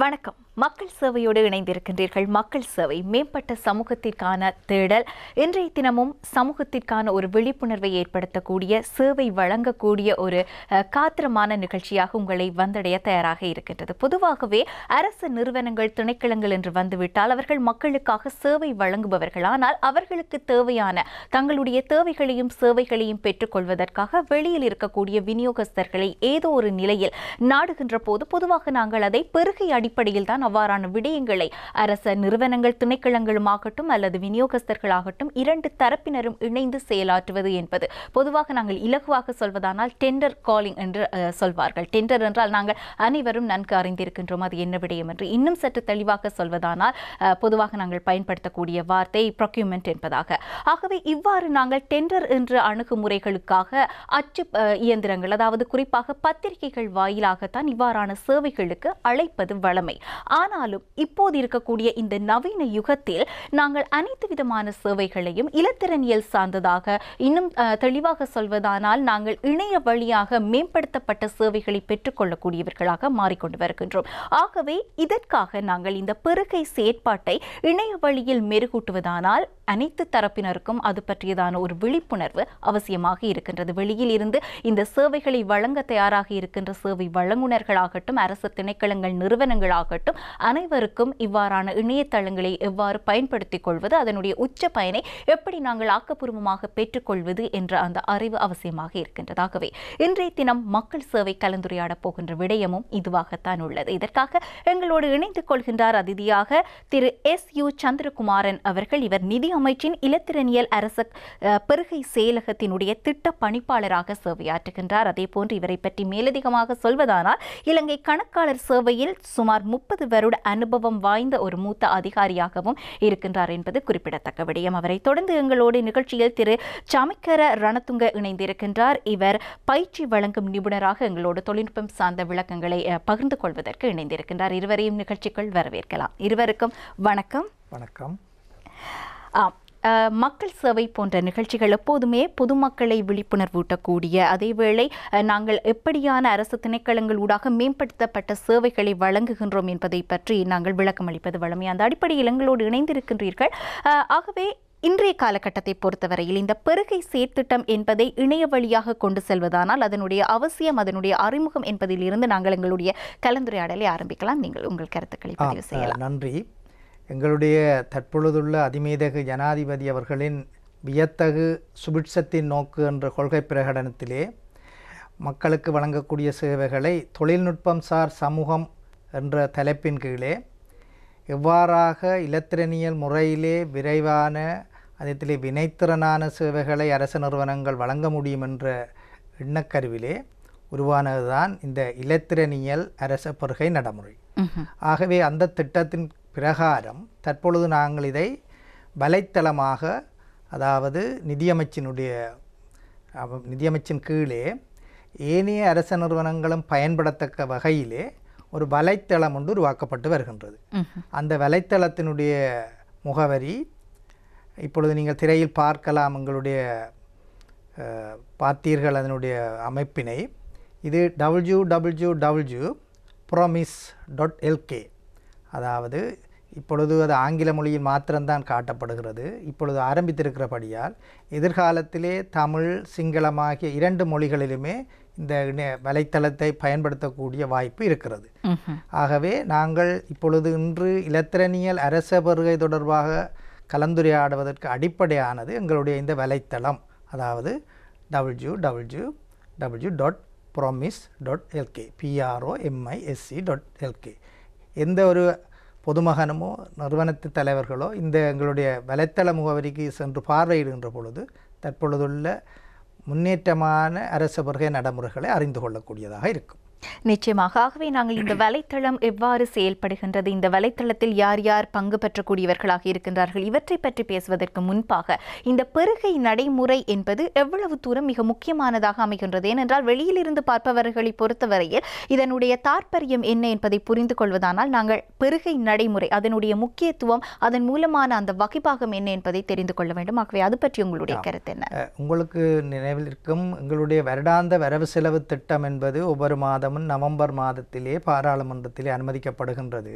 வணக்கம். மக்கள் சேவையோடு இணைந்திருக்கின்றீர்கள். மக்கள் சேவை மேம்பட்ட சமூகத்திற்கான தேடல். இன்றைய தினமும் சமூகத்திற்கான ஒரு விழிப்புணர்வை ஏற்படுத்தக்கூடிய, சேவை வழங்கக்கூடிய ஒரு காத்திரமான நிகழ்ச்சியாக உங்களை வந்தடைய தயாராக இருக்கின்றது. பொதுவாகவே அரசு நிறுவனங்கள், திணைக்களங்கள் என்று வந்துவிட்டால் அவர்கள் மக்களுக்காக சேவை வழங்குபவர்கள். ஆனால் அவர்களுக்கு தேவையான தங்களுடைய தேவைகளையும் சேவைகளையும் பெற்றுக்கொள்வதற்காக வெளியில் இருக்கக்கூடிய விநியோகஸ்தர்களை ஏதோ ஒரு நிலையில் நாடுகின்ற போது பொதுவாக நாங்கள் அதை பெருகை அடிப்படையில் தான் அவ்வாறான விடயங்களை அரச நிறுவனங்கள், திணைக்களங்களுமாகட்டும் அல்லது விநியோகஸ்தர்களாகட்டும் இரண்டு தரப்பினரும் இணைந்து செயலாற்றுவது என்பது பொதுவாக நாங்கள் இலகுவாக சொல்வதானால் டெண்டர் காலிங் என்று சொல்வார்கள். டெண்டர் என்றால் நாங்கள் அனைவரும் நன்கு அறிந்திருக்கின்றோம் அது என்ன விடயம் என்று. இன்னும் சற்று தெளிவாக சொல்வதானால் பொதுவாக நாங்கள் பயன்படுத்தக்கூடிய வார்த்தை ப்ரொக்யூர்மெண்ட் என்பதாக. ஆகவே இவ்வாறு நாங்கள் டெண்டர் என்ற அணுகுமுறைகளுக்காக அச்சு இயந்திரங்கள், அதாவது குறிப்பாக பத்திரிகைகள் வாயிலாகத்தான் இவ்வாறான சேவைகளுக்கு அழைப்பது வழமை. ஆனாலும் இப்போது இருக்கக்கூடிய இந்த நவீன யுகத்தில் நாங்கள் அனைத்து விதமான சேவைகளையும் இலத்திரனியல் சார்ந்ததாக, இன்னும் தெளிவாக சொல்வதானால் நாங்கள் இணைய வழியாக மேம்படுத்தப்பட்ட சேவைகளை பெற்றுக்கொள்ளக்கூடியவர்களாக மாறிக்கொண்டு வருகின்றோம். ஆகவே இதற்காக நாங்கள் இந்த பெருகை செயற்பாட்டை இணைய வழியில் மெருகூட்டுவதானால் அனைத்து தரப்பினருக்கும் அது பற்றியதான ஒரு விழிப்புணர்வு அவசியமாக இருக்கின்றது. வெளியில் இருந்து இந்த சேவைகளை வழங்க தயாராக இருக்கின்ற சேவை வழங்குனர்களாகட்டும், அரசு திணைக்களங்கள், நிறுவனங்களாகட்டும், அனைவருக்கும் இவ்வாறான இணையதளங்களை எவ்வாறு பயன்படுத்திக் கொள்வது, அதனுடைய உச்ச பயனை எப்படி நாங்கள் ஆக்கப்பூர்வமாக பெற்றுக்கொள்வது என்ற அந்த அறிவு அவசியமாக இருக்கின்றதாகவே இன்றைய தினம் மக்கள் சேவை கலந்துரையாடப் போகின்ற விடயமும் இதுவாகத்தான் உள்ளது. இதற்காக எங்களோடு இணைந்து கொள்கின்றார் அதிதியாக திரு SU சந்திரகுமாரன் அவர்கள். இவர் நிதி அமைச்சின் இலத்திரனியல் அரச பெருகை செயலகத்தினுடைய திட்ட பணிப்பாளராக சேவையாற்றுகின்றார். அதே போன்று இவரை பற்றி மேலதிகமாக சொல்வதானால் இலங்கை கணக்காளர் சேவையில் சுமார் 30 வருட அனுபவம் வாய்ந்த ஒரு மூத்த அதிகாரியாகவும் இருக்கின்றார் என்பது குறிப்பிடத்தக்க விடயம். அவரை தொடர்ந்து எங்களோடு நிகழ்ச்சியில் திரு சமிக்கர ரணதுங்க இணைந்திருக்கின்றார். இவர் பயிற்சி வழங்கும் நிபுணராக எங்களோடு தொழில்நுட்பம் சார்ந்த விளக்கங்களை பகிர்ந்து கொள்வதற்கு இணைந்திருக்கின்றார். இருவரையும் நிகழ்ச்சிக்குள் வரவேற்கலாம். இருவருக்கும் வணக்கம். வணக்கம். மக்கள் சேவை போன்ற நிகழ்ச்சிகள் எப்போதுமே பொதுமக்களை விழிப்புணர்வூட்டக்கூடிய, அதேவேளை நாங்கள் எப்படியான அரசு திணைக்களங்கள் ஊடாக மேம்படுத்தப்பட்ட சேவைகளை வழங்குகின்றோம் என்பதை பற்றி நாங்கள் விளக்கம் அளிப்பது வழமை. அந்த அடிப்படையில் எங்களோடு இணைந்திருக்கின்றீர்கள். ஆகவே இன்றைய காலகட்டத்தை பொறுத்தவரையில் இந்த பெருகை செயற்திட்டம் என்பதை இணைய வழியாக கொண்டு செல்வதானால் அதனுடைய அவசியம், அதனுடைய அறிமுகம் என்பதில் இருந்து நாங்கள் எங்களுடைய கலந்துரையாடலை ஆரம்பிக்கலாம். நீங்கள் உங்கள் கருத்துக்களை பதிவு செய்யலாம். நன்றி. எங்களுடைய தற்பொழுதுள்ள அதிமீதகு ஜனாதிபதி அவர்களின் வியத்தகு சுபிட்சத்தின் நோக்கு என்ற கொள்கை பிரகடனத்திலே மக்களுக்கு வழங்கக்கூடிய சேவைகளை தொழில்நுட்பம் சார் சமூகம் என்ற தலைப்பின் கீழே எவ்வாறாக இலத்திரனியல் முறையிலே விரைவான அதே வினைத்திறனான சேவைகளை அரசு நிறுவனங்கள் வழங்க முடியும் என்ற எண்ணக்கருவிலே உருவானதுதான் இந்த இலத்திரனியல் அரச பெருகை நடைமுறை. ஆகவே அந்த திட்டத்தின் பிரகாரம் தற்பொழுது நாங்கள் இதை வலைத்தளமாக, அதாவது நிதியமைச்சின் கீழே ஏனைய அரச நிறுவனங்களும் பயன்படத்தக்க வகையிலே ஒரு வலைத்தளம் ஒன்று உருவாக்கப்பட்டு வருகின்றது. அந்த வலைத்தளத்தினுடைய முகவரி இப்பொழுது நீங்கள் திரையில் பார்க்கலாம். எங்களுடைய பார்த்தீர்கள் அதனுடைய அமைப்பினை. இது www.promise.lk. அதாவது இப்பொழுது அது ஆங்கில மொழியில் மாத்திரம்தான் காட்டப்படுகிறது. இப்பொழுது ஆரம்பித்திருக்கிறபடியால் எதிர்காலத்திலே தமிழ், சிங்களம் ஆகிய 2 மொழிகளிலுமே இந்த வலைத்தளத்தை பயன்படுத்தக்கூடிய வாய்ப்பு இருக்கிறது. ஆகவே நாங்கள் இப்பொழுது இன்று இலத்திரனியல் அரச பெருகை தொடர்பாக கலந்துரையாடுவதற்கு அடிப்படையானது எங்களுடைய இந்த வலைத்தளம், அதாவது www.promise.lk PROMISE.lk. எந்த ஒரு பொதுமகனமோ நிறுவனத்து தலைவர்களோ இந்த எங்களுடைய வலைத்தள முகவரிக்கு சென்று பார்வையிடுகின்ற பொழுது தற்பொழுதுள்ள முன்னேற்றமான அரச பெருகை நடைமுறைகளை அறிந்து கொள்ளக்கூடியதாக இருக்கும். நிச்சயமாக. ஆகவே நாங்கள் இந்த வலைத்தளம் எவ்வாறு செயல்படுகின்றது, இந்த வலைத்தளத்தில் யார் யார் பங்கு பெற்றக்கூடியவர்களாக இருக்கின்றார்கள், இவற்றை பற்றி பேசுவதற்கு முன்பாக இந்த பெருகை நடைமுறை என்பது எவ்வளவு தூரம் மிக முக்கியமானதாக அமைகின்றது. ஏனென்றால் வெளியில் இருந்து பார்ப்பவர்களை பொறுத்தவரையில் இதனுடைய தாற்பயம் என்ன என்பதை புரிந்து கொள்வதானால் நாங்கள் பெருகை நடைமுறை, அதனுடைய முக்கியத்துவம், அதன் மூலமான அந்த வகைப்பாகம் என்ன என்பதை தெரிந்து கொள்ள வேண்டும். ஆகவே அது பற்றி உங்களுடைய கருத்து என்ன? உங்களுக்கு நினைவில் இருக்கும் எங்களுடைய வருடாந்த வரவு செலவு திட்டம் என்பது ஒவ்வொரு மாதம் சட்டமும் நவம்பர் மாதத்திலே பாராளுமன்றத்திலே அனுமதிக்கப்படுகின்றது.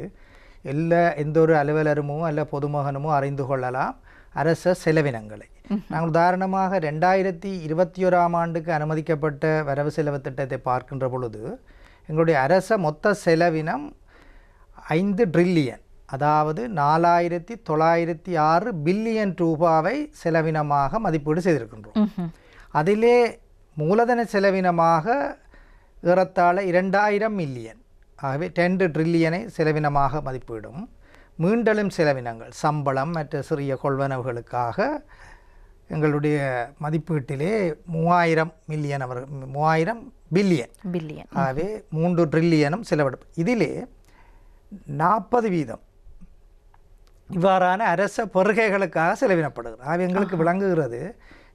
எந்த ஒரு அலுவலருமோ அல்ல பொதுமகனுமோ அறிந்து கொள்ளலாம் அரச செலவினங்களை. நாங்கள் உதாரணமாக 2021ஆம் ஆண்டுக்கு அனுமதிக்கப்பட்ட வரவு செலவு திட்டத்தை பார்க்கின்ற பொழுது எங்களுடைய அரச மொத்த செலவினம் 5 ட்ரில்லியன், அதாவது 4906 பில்லியன் ரூபாவை செலவினமாக மதிப்பீடு செய்திருக்கின்றோம். அதிலே மூலதன செலவினமாக ஏறத்தாழ 2000 மில்லியன், ஆகவே 10 ட்ரில்லியனை செலவினமாக மதிப்பீடும். மீண்டலும் செலவினங்கள் சம்பளம் மற்ற சிறிய கொள்வனவுகளுக்காக எங்களுடைய மதிப்பீட்டிலே 3000 பில்லியன், ஆகவே 3 ட்ரில்லியனும் செலவிடும். இதிலே 40% இவ்வாறான அரச பொறுகைகளுக்காக செலவினப்படுகிறது. ஆகவே எங்களுக்கு விளங்குகிறது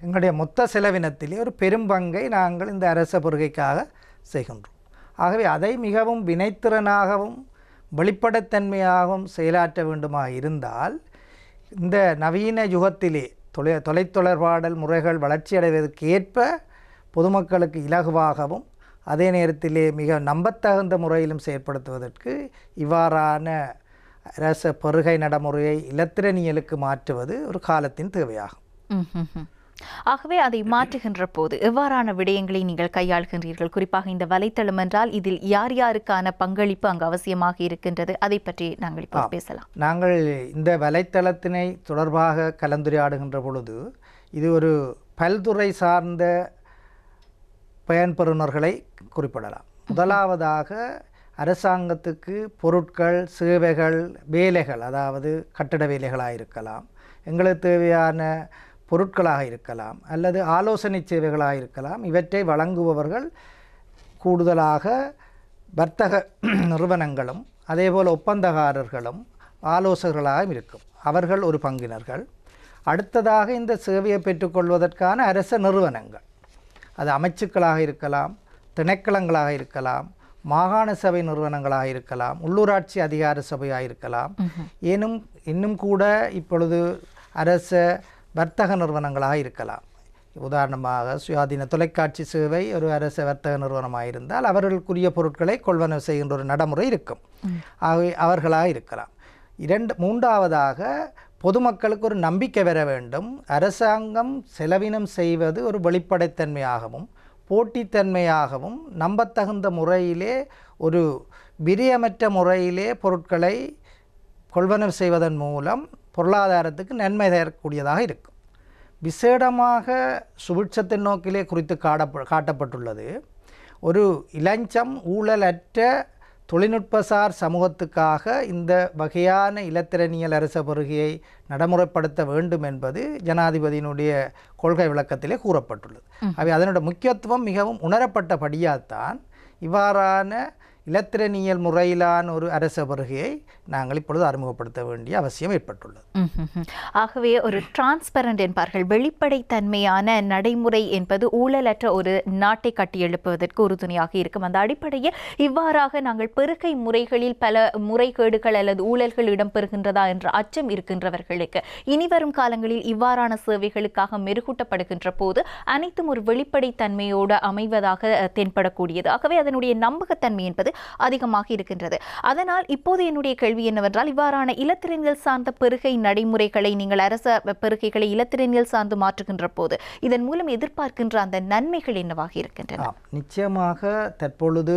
எங்களுடைய மொத்த செலவினத்திலே ஒரு பெரும் பங்கை நாங்கள் இந்த அரச பொறுகைக்காக செய்கின்றோம். ஆகவே அதை மிகவும் வினைத்திறனாகவும் வெளிப்படைத்தன்மையாகவும் செயலாற்ற வேண்டுமாக இருந்தால் இந்த நவீன யுகத்திலே தொலைத்தொடர்பாடல் முறைகள் வளர்ச்சியடைவதற்கு ஏற்ப பொதுமக்களுக்கு இலகுவாகவும் அதே நேரத்திலே மிக நம்பத்தகுந்த முறையிலும் செயற்படுத்துவதற்கு இவ்வாறான அரச பெறுகை நடைமுறையை இலத்திரனியலுக்கு மாற்றுவது ஒரு காலத்தின் தேவையாகும். ஆகவே அதை மாற்றுகின்ற போது எவ்வாறான விடயங்களை நீங்கள் கையாள்கின்றீர்கள்? குறிப்பாக இந்த வலைத்தளம் என்றால் இதில் யார் யாருக்கான பங்களிப்பு அங்கு அவசியமாக இருக்கின்றது, அதை பற்றி நாங்கள் இப்போ பேசலாம். நாங்கள் இந்த வலைத்தளத்தினை தொடர்பாக கலந்துரையாடுகின்ற பொழுது இது ஒரு பல்துறை சார்ந்த பயன்பெறுநர்களை குறிப்பிடலாம். முதலாவதாக அரசாங்கத்துக்கு பொருட்கள், சேவைகள், வேலைகள், அதாவது கட்டட வேலைகளாக இருக்கலாம், எங்களுக்கு தேவையான பொருட்களாக இருக்கலாம், அல்லது ஆலோசனை சேவைகளாக இருக்கலாம். இவற்றை வழங்குபவர்கள் கூடுதலாக வர்த்தக நிறுவனங்களும் அதேபோல் ஒப்பந்தக்காரர்களும் ஆலோசகர்களாக இருக்கும். அவர்கள் ஒரு பங்கினர்கள். அடுத்ததாக இந்த சேவையை பெற்றுக்கொள்வதற்கான அரச நிறுவனங்கள், அது அமைச்சுக்களாக இருக்கலாம், திணைக்களங்களாக இருக்கலாம், மாகாண சபை நிறுவனங்களாக இருக்கலாம், உள்ளூராட்சி அதிகார சபையாக இருக்கலாம், இன்னும் கூட இப்பொழுது அரச வர்த்தக நிறுவனங்களாக இருக்கலாம். உதாரணமாக சுயாதீன தொலைக்காட்சி சேவை ஒரு அரச வர்த்தக நிறுவனமாக இருந்தால் அவர்களுக்குரிய பொருட்களை கொள்வனவு செய்கின்ற ஒரு நடைமுறை இருக்கும். ஆகவே அவர்களாக இருக்கலாம். மூன்றாவதாக பொதுமக்களுக்கு ஒரு நம்பிக்கை வர வேண்டும். அரசாங்கம் செலவினம் செய்வது ஒரு வெளிப்படைத்தன்மையாகவும் போட்டித்தன்மையாகவும் நம்பத்தகுந்த முறையிலே ஒரு விரியமற்ற முறையிலே பொருட்களை கொள்வனவு செய்வதன் மூலம் பொருளாதாரத்துக்கு நன்மை தரக்கூடியதாக இருக்கும். விசேடமாக சுபிட்சத்தின் நோக்கிலே குறித்து காட்டப்பட்டுள்ளது. ஒரு இலஞ்சம் ஊழலற்ற தொழில்நுட்பசார் சமூகத்துக்காக இந்த வகையான இலத்திரனியல் அரச பெறுகையை நடைமுறைப்படுத்த வேண்டும் என்பது ஜனாதிபதியினுடைய கொள்கை விளக்கத்திலே கூறப்பட்டுள்ளது. அவை அதனுடைய முக்கியத்துவம் மிகவும் உணரப்பட்டபடியால்தான் இவ்வாறான இலத்திரனியல் முறையிலான ஒரு அரச பெறுகையை நாங்கள் இப்பொழுது அறிமுகப்படுத்த வேண்டிய அவசியம் ஏற்பட்டுள்ளது. ஆகவே ஒரு டிரான்ஸ்பரண்ட் என்பார்கள், வெளிப்படைத்தன்மையான நடைமுறை என்பது ஊழலற்ற ஒரு நாட்டை கட்டியெழுப்புவதற்கு உறுதுணையாக இருக்கும். அந்த அடிப்படையில் இவ்வாறாக நாங்கள் பெறுகை முறைகளில் பல முறைகேடுகள் அல்லது ஊழல்கள் இடம்பெறுகின்றதா என்ற அச்சம் இருக்கின்றவர்களுக்கு இனிவரும் காலங்களில் இவ்வாறான சேவைகளுக்காக மெருகூட்டப்படுகின்ற போது அனைத்தும் ஒரு வெளிப்படைத்தன்மையோடு அமைவதாக தென்படக்கூடியது. ஆகவே அதனுடைய நம்பகத்தன்மை என்பது அதிகமாக இருக்கின்றது. அதனால் இப்போது என்னுடைய கேள்வி என்னவென்றால், இவ்வாறான இலத்திரனியல் சார்ந்த பெறுகை நடைமுறைகளை நீங்கள் அரச பெறுகைகளை இலத்திரனியல் சார்ந்து மாற்றுகின்ற போது இதன் மூலம் எதிர்பார்க்கின்ற அந்த நன்மைகள் என்னவாக இருக்கின்றன? நிச்சயமாக தற்பொழுது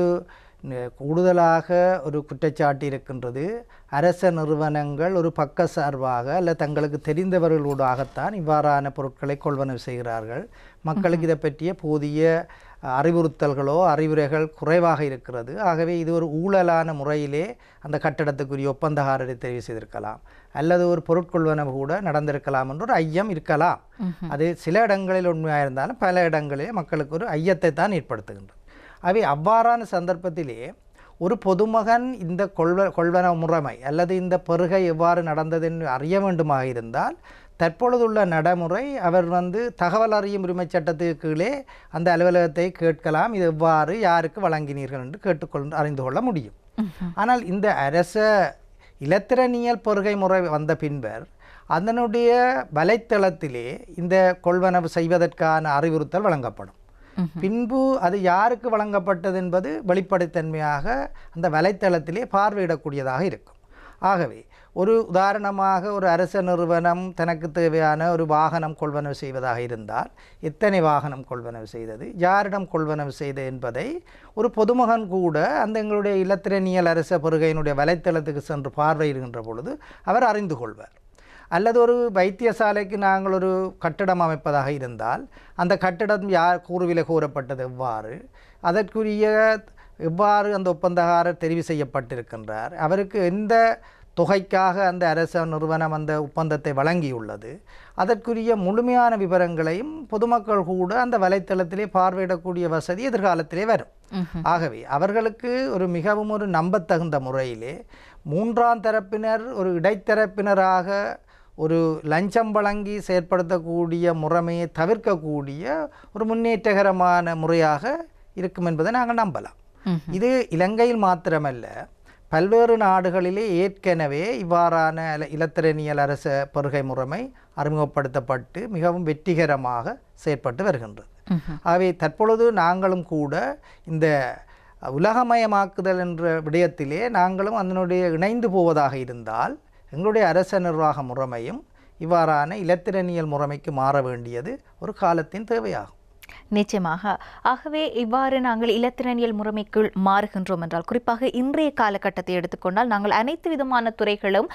கூடுதலாக ஒரு குற்றச்சாட்டு இருக்கின்றது. அரச நிறுவனங்கள் ஒரு பக்க சார்பாக அல்ல தங்களுக்கு தெரிந்தவர்களோடாகத்தான் இவ்வாறான பொருட்களை கொள்வனவு செய்கிறார்கள். மக்களுக்கு இதை பற்றிய போதிய அறிவுறுத்தல்களோ அறிவுரைகள் குறைவாக இருக்கிறது. ஆகவே இது ஒரு ஊழலான முறையிலே அந்த கட்டடத்துக்குரிய ஒப்பந்தக்காரரை தெரிவு செய்திருக்கலாம், அல்லது ஒரு பொருட்கொள்வனவு கூட நடந்திருக்கலாம் என்ற ஒரு ஐயம் இருக்கலாம். அது சில இடங்களில் உண்மையாக இருந்தாலும் பல இடங்களிலே மக்களுக்கு ஒரு ஐயத்தை தான் ஏற்படுத்துகின்றது. ஆகவே அவ்வாறான சந்தர்ப்பத்திலே ஒரு பொதுமகன் இந்த கொள்வனவு முறைமை அல்லது இந்த பெறுகை எவ்வாறு நடந்தது என்று அறிய வேண்டுமாக இருந்தால் தற்பொழுதுள்ள நடைமுறை அவர் தகவல் அறியும் உரிமை சட்டத்துக்கு கீழே அந்த அலுவலகத்தை கேட்கலாம், இது எவ்வாறு யாருக்கு வழங்கினீர்கள் என்று அறிந்து கொள்ள முடியும். ஆனால் இந்த அரச இலத்திரனியல் பெறுகை முறை வந்த பின்பர் அதனுடைய வலைத்தளத்திலே இந்த கொள்வனவு செய்வதற்கான அறிவுறுத்தல் வழங்கப்படும். பின்பு அது யாருக்கு வழங்கப்பட்டது என்பது வெளிப்படைத்தன்மையாக அந்த வலைத்தளத்திலே பார்வையிடக்கூடியதாக இருக்கும். ஆகவே ஒரு உதாரணமாக ஒரு அரச நிறுவனம் தனக்கு தேவையான ஒரு வாகனம் கொள்வனவு செய்வதாக இருந்தால் எத்தனை வாகனம் கொள்வனவு செய்தது, யாரிடம் கொள்வனவு செய்தது என்பதை ஒரு பொதுமகன் கூட அந்த எங்களுடைய இலத்திரனியல் அரச பெறுகையினுடைய வலைத்தளத்துக்கு சென்று பார்வையிடுகின்ற பொழுது அவர் அறிந்து கொள்வார். அல்லது ஒரு வைத்தியசாலைக்கு நாங்கள் ஒரு கட்டடம் அமைப்பதாக இருந்தால் அந்த கட்டடம் யார் கூறுவிலை கூறப்பட்டது எவ்வாறு, அதற்குரிய எவ்வாறு அந்த ஒப்பந்தக்காரர் தெரிவு செய்யப்பட்டிருக்கின்றார், அவருக்கு எந்த தொகைக்காக அந்த அரச நிறுவனம் அந்த ஒப்பந்தத்தை வழங்கியுள்ளது, அதற்குரிய முழுமையான விவரங்களையும் பொதுமக்கள் கூட அந்த வலைத்தளத்திலே பார்வையிடக்கூடிய வசதி எதிர்காலத்திலே வரும். ஆகவே அவர்களுக்கு ஒரு மிகவும் ஒரு நம்பத்தகுந்த முறையிலே மூன்றாம் தரப்பினர் ஒரு இடைத்தரப்பினராக ஒரு லஞ்சம் வழங்கி செயற்படுத்தக்கூடிய முறைமையை தவிர்க்கக்கூடிய ஒரு முன்னேற்றகரமான முறையாக இருக்கும் என்பதை நாங்கள் நம்பலாம். இது இலங்கையில் மாத்திரமல்ல, பல்வேறு நாடுகளிலே ஏற்கனவே இவ்வாறான இலத்திரனியல் அரச பெறுகை முறைமை அறிமுகப்படுத்தப்பட்டு மிகவும் வெற்றிகரமாக செயற்பட்டு வருகின்றது. ஆகவே தற்பொழுது நாங்களும் கூட இந்த உலகமயமாக்குதல் என்ற விடயத்திலே நாங்களும் அதனுடைய இணைந்து போவதாக இருந்தால் எங்களுடைய அரச நிர்வாக முறைமையும் இவ்வாறான இலத்திரனியல் முறைமைக்கு மாற வேண்டியது ஒரு காலத்தின் தேவையாகும். நிச்சயமாக. ஆகவே இவ்வாறு நாங்கள் இலத்திரனியல் முறைமைக்குள் மாறுகின்றோம் என்றால், குறிப்பாக இன்றைய காலகட்டத்தை எடுத்துக்கொண்டால் நாங்கள் அனைத்து விதமான துறைகளும்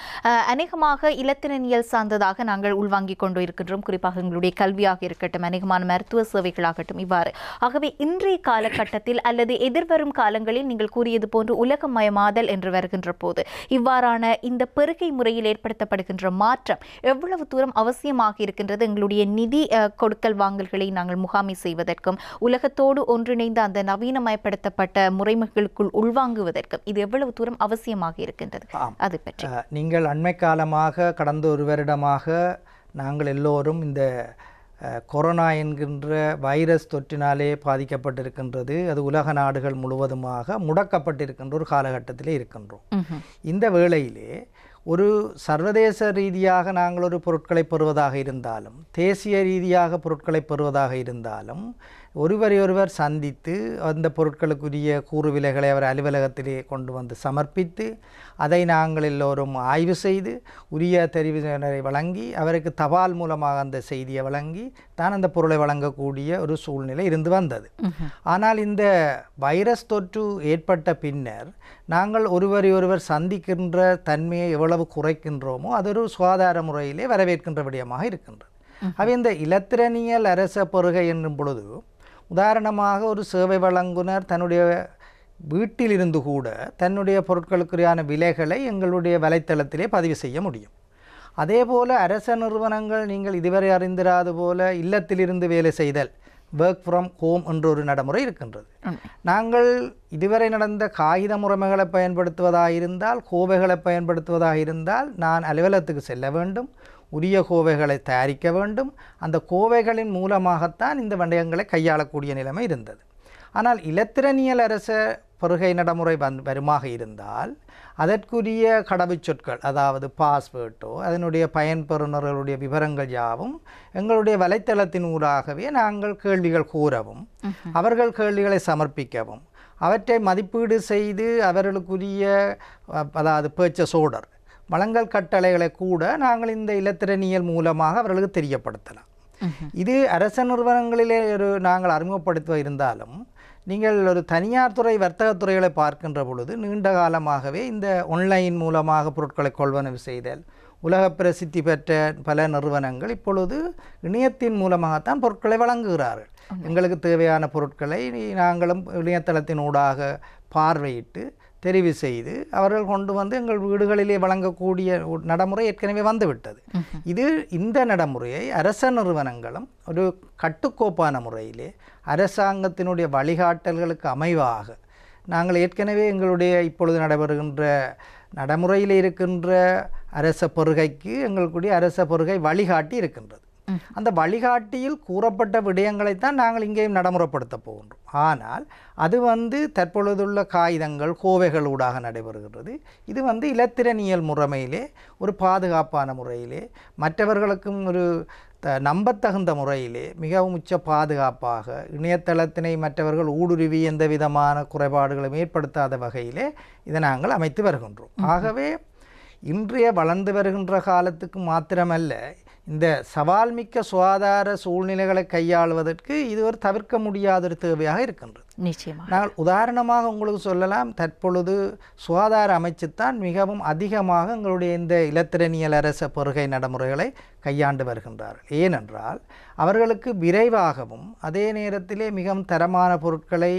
அநேகமாக இலத்திரனியல் சார்ந்ததாக நாங்கள் உள்வாங்கிக் கொண்டு இருக்கின்றோம். குறிப்பாக எங்களுடைய கல்வியாக இருக்கட்டும், அநேகமான மருத்துவ சேவைகளாகட்டும், இவ்வாறு. ஆகவே இன்றைய காலகட்டத்தில் அல்லது எதிர்வரும் காலங்களில் நீங்கள் கூறியது போன்று உலகமயமாதல் என்று வருகின்ற போது இவ்வாறான இந்த பெருகை முறையில் ஏற்படுத்தப்படுகின்ற மாற்றம் எவ்வளவு தூரம் அவசியமாக இருக்கின்றது? எங்களுடைய நிதி கொடுக்கல் வாங்கல்களை நாங்கள் முகாமை செய்வதற்கும் உலகத்தோடு ஒன்றிணைந்த அந்த நவீனமயப்படுத்தப்பட்ட முறைமைகளுக்குள் உள்வாங்குவதற்கும் இது எவ்வளவு தூரம் அவசியமாக இருக்கின்றது? அது பற்றி நீங்கள் அண்மை காலமாக கடந்த ஒரு வருடமாக நாங்கள் எல்லோரும் இந்த கொரோனா என்கின்ற வைரஸ் தொற்றினாலே பாதிக்கப்பட்டிருக்கின்றது. அது உலக நாடுகள் முழுவதுமாக முடக்கப்பட்டிருக்கின்ற ஒரு காலகட்டத்திலே இருக்கின்றோம். இந்த வேளையிலே ஒரு சர்வதேச ரீதியாக நாங்கள் ஒரு பொருட்களை பெறுவதாக இருந்தாலும், தேசிய ரீதியாக பொருட்களை பெறுவதாக இருந்தாலும், ஒருவரையொருவர் சந்தித்து அந்த பொருட்களுக்குரிய கூறு விலைகளை அவர் அலுவலகத்திலே கொண்டு வந்து சமர்ப்பித்து அதை நாங்கள் எல்லோரும் ஆய்வு செய்து உரிய தெரிவினை வழங்கி அவருக்கு தபால் மூலமாக அந்த செய்தியை வழங்கி தான் அந்த பொருளை வழங்கக்கூடிய ஒரு சூழ்நிலை இருந்து வந்தது. ஆனால் இந்த வைரஸ் தொற்று ஏற்பட்ட பின்னர் நாங்கள் ஒருவரையொருவர் சந்திக்கின்ற தன்மையை எவ்வளவு குறைக்கின்றோமோ அது ஒரு சுகாதார முறையிலே வரவேற்கின்ற விடயமாக இருக்கின்றது. அவை இந்த இலத்திரனியல் அரச பெறுகை என்னும் பொழுது உதாரணமாக ஒரு சேவை வழங்குனர் தன்னுடைய வீட்டிலிருந்து கூட தன்னுடைய பொருட்களுக்குரியான விலைகளை எங்களுடைய வலைத்தளத்திலே பதிவு செய்ய முடியும். அதே போல அரச நிறுவனங்கள் நீங்கள் இதுவரை அறிந்திராது போல இல்லத்திலிருந்து வேலை செய்தல், ஒர்க் ஃப்ரம் ஹோம் என்ற ஒரு நடைமுறை இருக்கின்றது. நாங்கள் இதுவரை நடந்த காகித முறைமைகளை பயன்படுத்துவதாக இருந்தால், கோவைகளை பயன்படுத்துவதாக இருந்தால் நான் அலுவலகத்துக்கு செல்ல வேண்டும், உரிய கோவைகளை தயாரிக்க வேண்டும், அந்த கோவைகளின் மூலமாகத்தான் இந்த விடயங்களை கையாளக்கூடிய நிலைமை இருந்தது. ஆனால் இலத்திரனியல் அரச பெறுகை நடைமுறை வருமாக இருந்தால் அதற்குரிய கடவுச்சொற்கள், அதாவது பாஸ்வேர்டோ அதனுடைய பயன்பெறுநர்களுடைய விவரங்கள் யாவும் எங்களுடைய வலைத்தளத்தின் ஊடாகவே நாங்கள் கேள்விகள் கூறவும் அவர்கள் கேள்விகளை சமர்ப்பிக்கவும் அவற்றை மதிப்பீடு செய்து அவர்களுக்குரிய அதாவது பர்ச்சேஸ் ஆர்டர் வழங்கல் கட்டளைகளை கூட நாங்கள் இந்த இலத்திரனியல் மூலமாக அவர்களுக்கு தெரியப்படுத்தலாம். இது அரச நிறுவனங்களிலே நாங்கள் அறிமுகப்படுத்த இருந்தாலும் நீங்கள் ஒரு தனியார் துறை வர்த்தகத்துறைகளை பார்க்கின்ற பொழுது நீண்ட காலமாகவே இந்த ஆன்லைன் மூலமாக பொருட்களை கொள்வனவு செய்தல், உலக பிரசித்தி பெற்ற பல நிறுவனங்கள் இப்பொழுது இணையத்தின் மூலமாகத்தான் பொருட்களை வழங்குகிறார்கள். எங்களுக்கு தேவையான பொருட்களை நாங்களும் இணையதளத்தினூடாக பார்வையிட்டு தெரிவு செய்து அவர்கள் கொண்டு வந்து எங்கள் வீடுகளிலே வழங்கக்கூடிய நடைமுறை ஏற்கனவே வந்துவிட்டது. இந்த நடைமுறையை அரச நிறுவனங்களும் ஒரு கட்டுக்கோப்பான முறையிலே அரசாங்கத்தினுடைய வழிகாட்டல்களுக்கு அமைவாக நாங்கள் ஏற்கனவே எங்களுடைய இப்பொழுது நடைபெறுகின்ற நடைமுறையில் இருக்கின்ற அரச பெறுகைக்கு எங்களுடைய அரச பெறுகை வழிகாட்டி இருக்கின்றது. அந்த வழிகாட்டியில் கூறப்பட்ட விடயங்களைத்தான் நாங்கள் இங்கேயும் நடைமுறைப்படுத்த போகின்றோம். ஆனால் அது தற்பொழுதுள்ள காகிதங்கள் கோவைகளூடாக நடைபெறுகிறது. இது இலத்திரனியல் முறைமையிலே ஒரு பாதுகாப்பான முறையிலே மற்றவர்களுக்கும் ஒரு நம்பத்தகுந்த முறையிலே மிகவும் உச்ச பாதுகாப்பாக இணையதளத்தினை மற்றவர்கள் ஊடுருவி எந்த விதமான குறைபாடுகளும் ஏற்படுத்தாத வகையிலே இதை நாங்கள் அமைத்து வருகின்றோம். ஆகவே இன்றைய வளர்ந்து வருகின்ற காலத்துக்கு மாத்திரமல்ல, இந்த சவால்மிக்க சுகாதார சூழ்நிலைகளை கையாளுவதற்கு இது ஒரு தவிர்க்க முடியாத ஒரு தேவையாக இருக்கின்றது. நிச்சயமாக நாங்கள் உதாரணமாக உங்களுக்கு சொல்லலாம், தற்பொழுது சுகாதார அமைச்சுத்தான் மிகவும் அதிகமாக எங்களுடைய இந்த இலத்திரனியல் அரச பெறுகை நடைமுறைகளை கையாண்டு வருகின்றார்கள். ஏனென்றால் அவர்களுக்கு விரைவாகவும் அதே நேரத்திலே மிகவும் தரமான பொருட்களை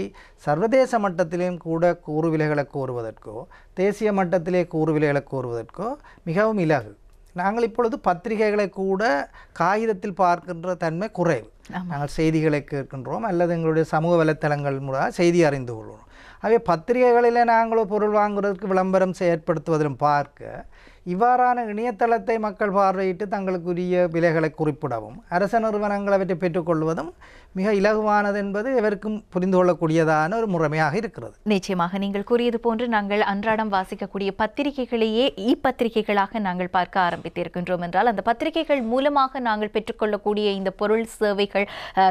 சர்வதேச மட்டத்திலேயும் கூட கூறு விலைகளை கோருவதற்கோ தேசிய மட்டத்திலே கூறு விலைகளை கோருவதற்கோ மிகவும் இலகு. நாங்கள் இப்பொழுது பத்திரிகைகளை கூட காகிதத்தில் பார்க்கின்ற தன்மை குறைவு. நாங்கள் செய்திகளை கேட்கின்றோம் அல்லது எங்களுடைய சமூக வலைத்தளங்கள் மூலம் செய்தி அறிந்து கொள்கிறோம். ஆகவே பத்திரிகைகளில் நாங்கள் பொருள் வாங்குவதற்கு விளம்பரம் ஏற்படுத்துவதிலும் பார்க்க இவ்வாறான இணையதளத்தை மக்கள் பார்வையிட்டு தங்களுக்குரிய விலைகளை குறிப்பிடவும் அரச நிறுவனங்கள் அவற்றை பெற்றுக்கொள்வதும் மிக இலகுவானது என்பது எவருக்கும் புரிந்து கொள்ளக்கூடியதான ஒரு முறைமையாக இருக்கிறது. நிச்சயமாக நீங்கள் கூறியது போன்று நாங்கள் அன்றாடம் வாசிக்கக்கூடிய பத்திரிகைகளையே பத்திரிகைகளாக நாங்கள் பார்க்க ஆரம்பித்திருக்கின்றோம் என்றால் அந்த பத்திரிகைகள் மூலமாக நாங்கள் பெற்றுக்கொள்ளக்கூடிய இந்த பொருள் சேவைகள்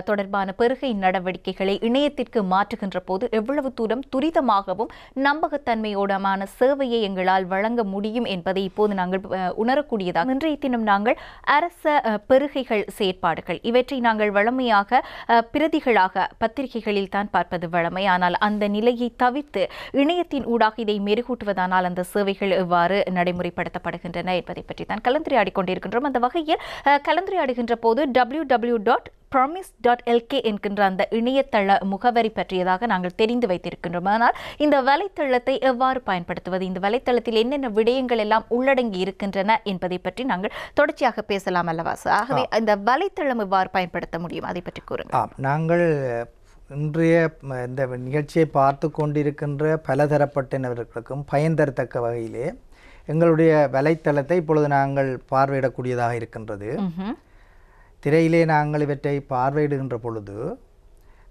தொடர்பான பெருகை நடவடிக்கைகளை இணையத்திற்கு மாற்றுகின்ற போது எவ்வளவு தூரம் துரிதமாகவும் நம்பகத்தன்மையோடமான சேவையை எங்களால் வழங்க முடியும் என்பதை இப்போது நாங்கள் உணரக்கூடியதாக இன்றைய தினம் நாங்கள் அரச பெருகைகள் செயற்பாடுகள் இவற்றை நாங்கள் வழமையாக பிரதிகளாக பத்திரிகைகளில் தான் பார்ப்பது வழமை. ஆனால் அந்த நிலையை தவிர்த்து இணையத்தின் ஊடாக இதை மெருகூட்டுவதானால் அந்த சேவைகள் எவ்வாறு நடைமுறைப்படுத்தப்படுகின்றன என்பதை பற்றி தான் கலந்துரையாடிக் கொண்டிருக்கின்றோம். அந்த வகையில் கலந்துரையாடுகின்ற போது www.promise.lk என்கின்ற அந்த இணையதள முகவரி பற்றியதாக நாங்கள் தெரிந்து வைத்திருக்கின்றோம். ஆனால் இந்த வலைத்தளத்தை எவ்வாறு பயன்படுத்துவது, இந்த வலைத்தளத்தில் என்னென்ன விடயங்கள் எல்லாம் உள்ளடங்கி இருக்கின்றன என்பதை பற்றி நாங்கள் தொடர்ச்சியாக பேசலாம் அல்லவா? ஆகவே இந்த வலைத்தளம் எவ்வாறு பயன்படுத்த முடியும் அதை பற்றி கூறுங்கள். நாங்கள் இன்றைய இந்த நிகழ்ச்சியை பார்த்து கொண்டிருக்கின்ற பலதரப்பட்டவர்களுக்கும் பயன் தரத்தக்க வகையிலே எங்களுடைய வலைத்தளத்தை இப்பொழுது நாங்கள் பார்வையிடக்கூடியதாக இருக்கின்றது. திரையிலே நாங்கள் இவற்றை பார்வையிடுகின்ற பொழுது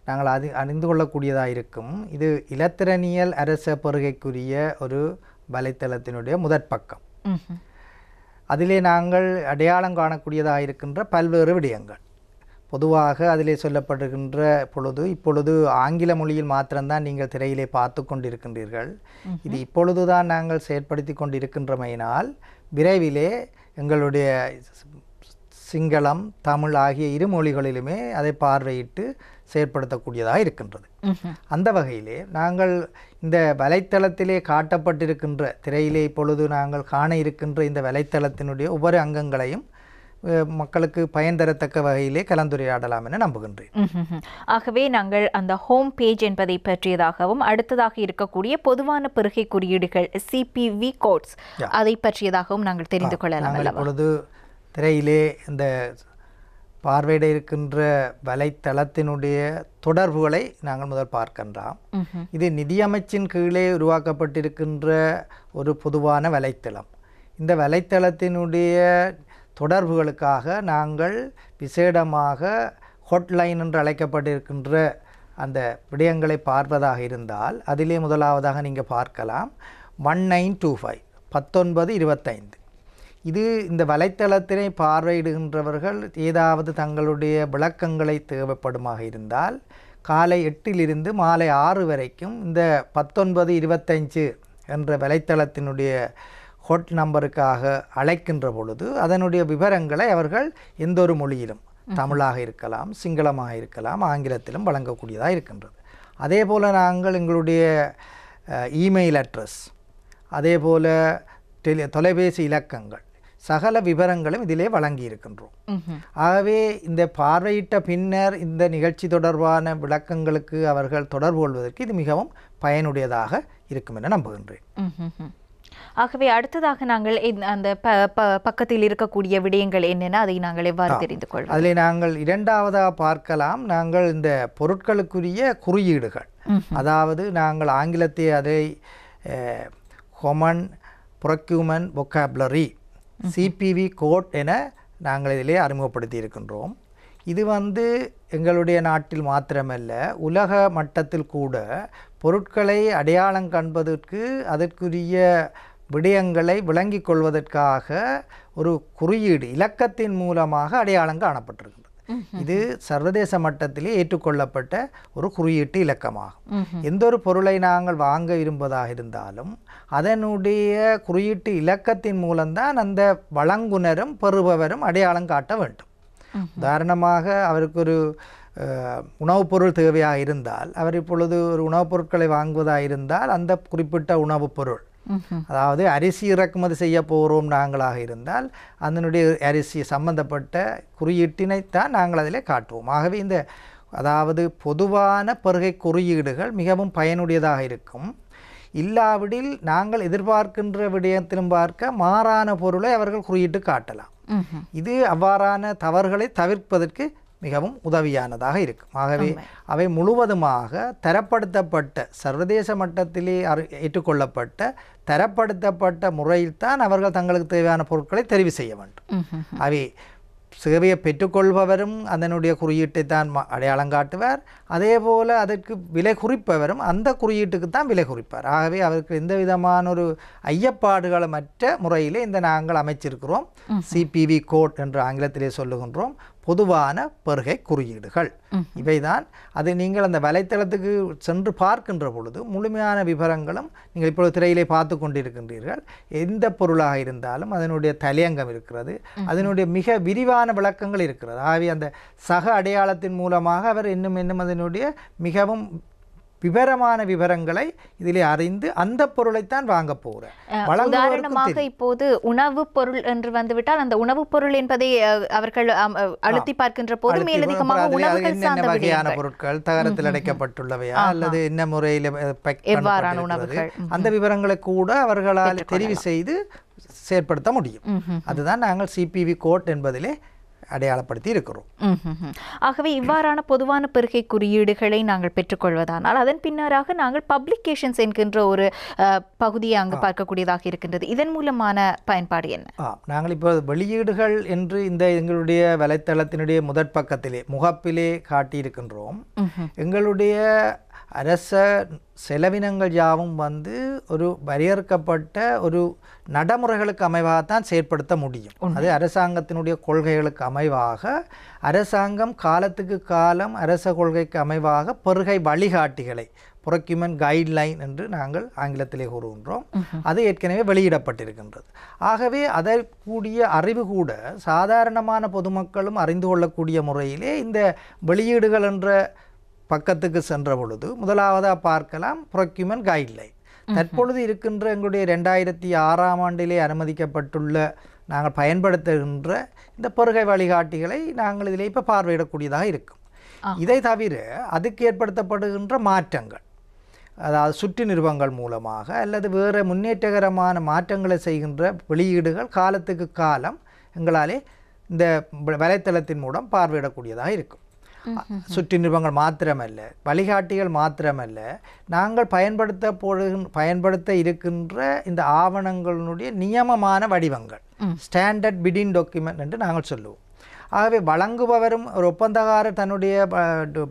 நாங்கள் அறிந்து கொள்ளக்கூடியதாக இருக்கும். இது இலத்திரனியல் அரச பெறுகைக்குரிய ஒரு வலைத்தளத்தினுடைய முதற் பக்கம். அதிலே நாங்கள் அடையாளம் காணக்கூடியதாக இருக்கின்ற பல்வேறு விடயங்கள் பொதுவாக அதிலே சொல்லப்படுகின்ற இப்பொழுது ஆங்கில மொழியில் மாத்திரம்தான் நீங்கள் திரையிலே பார்த்து கொண்டிருக்கின்றீர்கள். இது இப்பொழுதுதான் நாங்கள் செயற்படுத்தி கொண்டிருக்கின்றமையினால் விரைவிலே எங்களுடைய சிங்களம் தமிழ் ஆகிய இரு மொழிகளிலுமே அதை பார்வையிட்டு செயற்படுத்தக்கூடியதாக இருக்கின்றது. அந்த வகையிலே நாங்கள் இந்த வலைத்தளத்திலே காட்டப்பட்டிருக்கின்ற திரையிலே இப்பொழுது நாங்கள் காண இருக்கின்ற இந்த வலைத்தளத்தினுடைய ஒவ்வொரு அங்கங்களையும் மக்களுக்கு பயன் தரத்தக்க வகையிலே கலந்துரையாடலாம் என நம்புகின்றேன். ஆகவே நாங்கள் அந்த ஹோம் பேஜ் என்பதை பற்றியதாகவும் அடுத்ததாக இருக்கக்கூடிய பொதுவான பெருகை குறியீடுகள் CPV கோட்ஸ் அதை பற்றியதாகவும் நாங்கள் தெரிந்து கொள்ளலாம். இப்பொழுது திரையிலே இந்த பார்வையிட இருக்கின்ற வலைத்தளத்தினுடைய தொடர்புகளை நாங்கள் முதல் பார்க்கின்றோம். இது நிதியமைச்சின் கீழே உருவாக்கப்பட்டிருக்கின்ற ஒரு பொதுவான வலைத்தளம். இந்த வலைத்தளத்தினுடைய தொடர்புகளுக்காக நாங்கள் விசேடமாக ஹாட்லைன் என்று அழைக்கப்பட்டிருக்கின்ற அந்த விடயங்களை பார்ப்பதாக இருந்தால் அதிலே முதலாவதாக நீங்கள் பார்க்கலாம் 1925 1925. இது இந்த வலைத்தளத்தினை பார்வையிடுகின்றவர்கள் ஏதாவது தங்களுடைய விளக்கங்களை தேவைப்படுமாக இருந்தால் காலை 8 மாலை 6 வரைக்கும் இந்த 1925 என்ற வலைத்தளத்தினுடைய ஹாட் நம்பருக்காக அழைக்கின்ற பொழுது அதனுடைய விவரங்களை அவர்கள் எந்த ஒரு மொழியிலும் தமிழாக இருக்கலாம், சிங்களமாக இருக்கலாம், ஆங்கிலத்திலும் வழங்கக்கூடியதாக இருக்கின்றது. அதே போல் நாங்கள் எங்களுடைய இமெயில் அட்ரஸ், அதே போல் தொலைபேசி இலக்கங்கள், சகல விவரங்களும் இதிலே வழங்கி இருக்கின்றோம். ஆகவே இந்த பார்வையிட்ட பின்னர் இந்த நிகழ்ச்சி தொடர்பான விளக்கங்களுக்கு அவர்கள் தொடர்பு கொள்வதற்கு இது மிகவும் பயனுடையதாக இருக்கும் என நம்புகின்றேன். ஆகவே அடுத்ததாக நாங்கள் அந்த பக்கத்தில் இருக்கக்கூடிய விடயங்கள் என்னென்ன அதை நாங்கள் எவ்வாறு தெரிந்து கொள்வோம்? அதில் நாங்கள் இரண்டாவதாக பார்க்கலாம், நாங்கள் இந்த பொருட்களுக்குரிய குறியீடுகள், அதாவது நாங்கள் ஆங்கிலத்தை அதை common procurement vocabulary CPV code என நாங்கள் இதிலே அறிமுகப்படுத்தி இருக்கின்றோம். இது எங்களுடைய நாட்டில் மாத்திரமல்ல, உலக மட்டத்தில் கூட பொருட்களை அடையாளம் காண்பதற்கு அதற்குரிய விடயங்களை விளங்கிக் கொள்வதற்காக ஒரு குறியீடு இலக்கத்தின் மூலமாக அடையாளம் காணப்பட்டிருக்கின்றது. இது சர்வதேச மட்டத்திலே ஏற்றுக்கொள்ளப்பட்ட ஒரு குறியீட்டு இலக்கமாகும். எந்த ஒரு பொருளை நாங்கள் வாங்க விரும்புவதாக இருந்தாலும் அதனுடைய குறியீட்டு இலக்கத்தின் மூலம்தான் அந்த வழங்குனரும் பெறுபவரும் அடையாளம் காட்ட வேண்டும். உதாரணமாக அவருக்கு ஒரு உணவுப் பொருள் தேவையாக இருந்தால், அவர் இப்பொழுது ஒரு உணவுப் பொருட்களை வாங்குவதாக இருந்தால் அந்த குறிப்பிட்ட உணவுப் பொருள், அதாவது அரிசி இறக்குமதி செய்ய போகிறோம் நாங்களாக இருந்தால் அதனுடைய அரிசி சம்பந்தப்பட்ட குறியீட்டினைத்தான் நாங்கள் அதிலே காட்டுவோம். ஆகவே அதாவது பொதுவான பெறுகை குறியீடுகள் மிகவும் பயனுடையதாக இருக்கும். இல்லாவிடில் நாங்கள் எதிர்பார்க்கின்ற விடயத்திலும் பார்க்க மாறான பொருளை அவர்கள் குறியிட்டு காட்டலாம். இது அவ்வாறான தவறுகளை தவிர்ப்பதற்கு மிகவும் உதவியானதாக இருக்கும். ஆகவே அவை முழுவதுமாக தரப்படுத்தப்பட்ட சர்வதேச மட்டத்திலே ஏற்றுக்கொள்ளப்பட்ட தரப்படுத்தப்பட்ட முறையில்தான் அவர்கள் தங்களுக்கு தேவையான பொருட்களை தெரிவு செய்ய வேண்டும். அவை சேவையை பெற்றுக்கொள்பவரும் அதனுடைய குறியீட்டை தான் அடையாளம் காட்டுவார். அதே போல் அதற்கு விலை குறிப்பவரும் அந்த குறியீட்டுக்கு தான் விலை குறிப்பார். ஆகவே அவருக்கு எந்த விதமான ஒரு ஐயப்பாடுகளை மற்ற முறையிலே நாங்கள் அமைச்சிருக்கிறோம். சிபிவி கோட் என்று ஆங்கிலத்திலே சொல்லுகின்றோம், பொதுவான பெறுகை குறியீடுகள். இவைதான் அது நீங்கள் அந்த வலைத்தளத்துக்கு சென்று பார்க்கின்ற பொழுது முழுமையான விவரங்களும் நீங்கள் இப்பொழுது திரையிலே பார்த்து கொண்டிருக்கின்றீர்கள். எந்த பொருளாக இருந்தாலும் அதனுடைய தலையங்கம் இருக்கிறது, அதனுடைய மிக விரிவான விளக்கங்கள் இருக்கிறது. ஆகவே அந்த சக அடையாளத்தின் மூலமாக அவர் இன்னும் அதனுடைய மிகவும் விவரமான விவரங்களை இதிலே அறிந்து அந்த பொருளைத்தான் வாங்க போகிறார். உதாரணமாக இப்போது உணவுப் பொருள் என்று வந்துவிட்டால் அந்த உணவுப் பொருள் என்பதை அவர்கள் அழுத்தி பார்க்கின்ற போது மேலதிகமாக உணவுகள் சார்ந்த வகையான பொருட்கள் தகரத்தில் அடைக்கப்பட்டுள்ளவையா அல்லது என்ன முறையில் எவ்வாறான உணவுகள், அந்த விவரங்களை கூட அவர்களால் தெரிவு செய்து செயற்படுத்த முடியும். அதுதான் நாங்கள் சிபிவி கோட் என்பதிலே அடையாளப்படுத்தி இருக்கிறோம். ஆகவே இவ்வாறான பொதுவான பெறுகை குறியீடுகளை நாங்கள் பெற்றுக்கொள்வதானால் அதன் பின்னராக நாங்கள் பப்ளிகேஷன்ஸ் என்கின்ற ஒரு பகுதியை அங்கு பார்க்கக்கூடியதாக இருக்கின்றது. இதன் மூலமான பயன்பாடு என்ன? நாங்கள் இப்போ வெளியீடுகள் என்று எங்களுடைய வலைத்தளத்தினுடைய முதற் பக்கத்திலே முகப்பிலே காட்டியிருக்கின்றோம். எங்களுடைய அரச செலவினங்கள் யாவும் ஒரு வரையறுக்கப்பட்ட ஒரு நடைமுறைகளுக்கு அமைவாகத்தான் செயற்படுத்த முடியும். அது அரசாங்கத்தினுடைய கொள்கைகளுக்கு அமைவாக அரசாங்கம் காலத்துக்கு காலம் அரச கொள்கைக்கு அமைவாக பெறுகை வழிகாட்டிகளை ப்ரொக்யூமெண்ட் கைட்லைன் என்று நாங்கள் ஆங்கிலத்திலே கூறுகின்றோம். அது ஏற்கனவே வெளியிடப்பட்டிருக்கின்றது. ஆகவே அதற்குரிய அறிவு கூட சாதாரணமான பொதுமக்களும் அறிந்து கொள்ளக்கூடிய முறையிலே இந்த வெளியீடுகள் என்ற பக்கத்துக்கு சென்ற பொழுது முதலாவதாக பார்க்கலாம் ப்ரொக்யூமெண்ட் கைட்லைன். தற்பொழுது இருக்கின்ற எங்களுடைய 2006 அனுமதிக்கப்பட்டுள்ள நாங்கள் பயன்படுத்துகின்ற இந்த பெறுகை வழிகாட்டிகளை நாங்கள் இதில் இப்போ பார்வையிடக்கூடியதாக இருக்கும். இதை தவிர அதுக்கு ஏற்படுத்தப்படுகின்ற மாற்றங்கள், அதாவது சுற்று நிறுவனங்கள் மூலமாக அல்லது வேறு முன்னேற்றகரமான மாற்றங்களை செய்கின்ற வெளியீடுகள் காலத்துக்கு காலம் எங்களாலே இந்த வலைத்தளத்தின் மூலம் பார்வையிடக்கூடியதாக இருக்கும். சுற்று நிறுவனங்கள் மாத்திரமல்ல, வழிகாட்டிகள் மாத்திரமல்ல, நாங்கள் பயன்படுத்த இருக்கின்ற இந்த ஆவணங்களுடைய நியமமான வடிவங்கள், ஸ்டாண்டர்ட் பிடிங் டாக்குமெண்ட் என்று நாங்கள் சொல்லுவோம். ஆகவே வழங்குபவரும் ஒரு ஒப்பந்தக்காரர் தன்னுடைய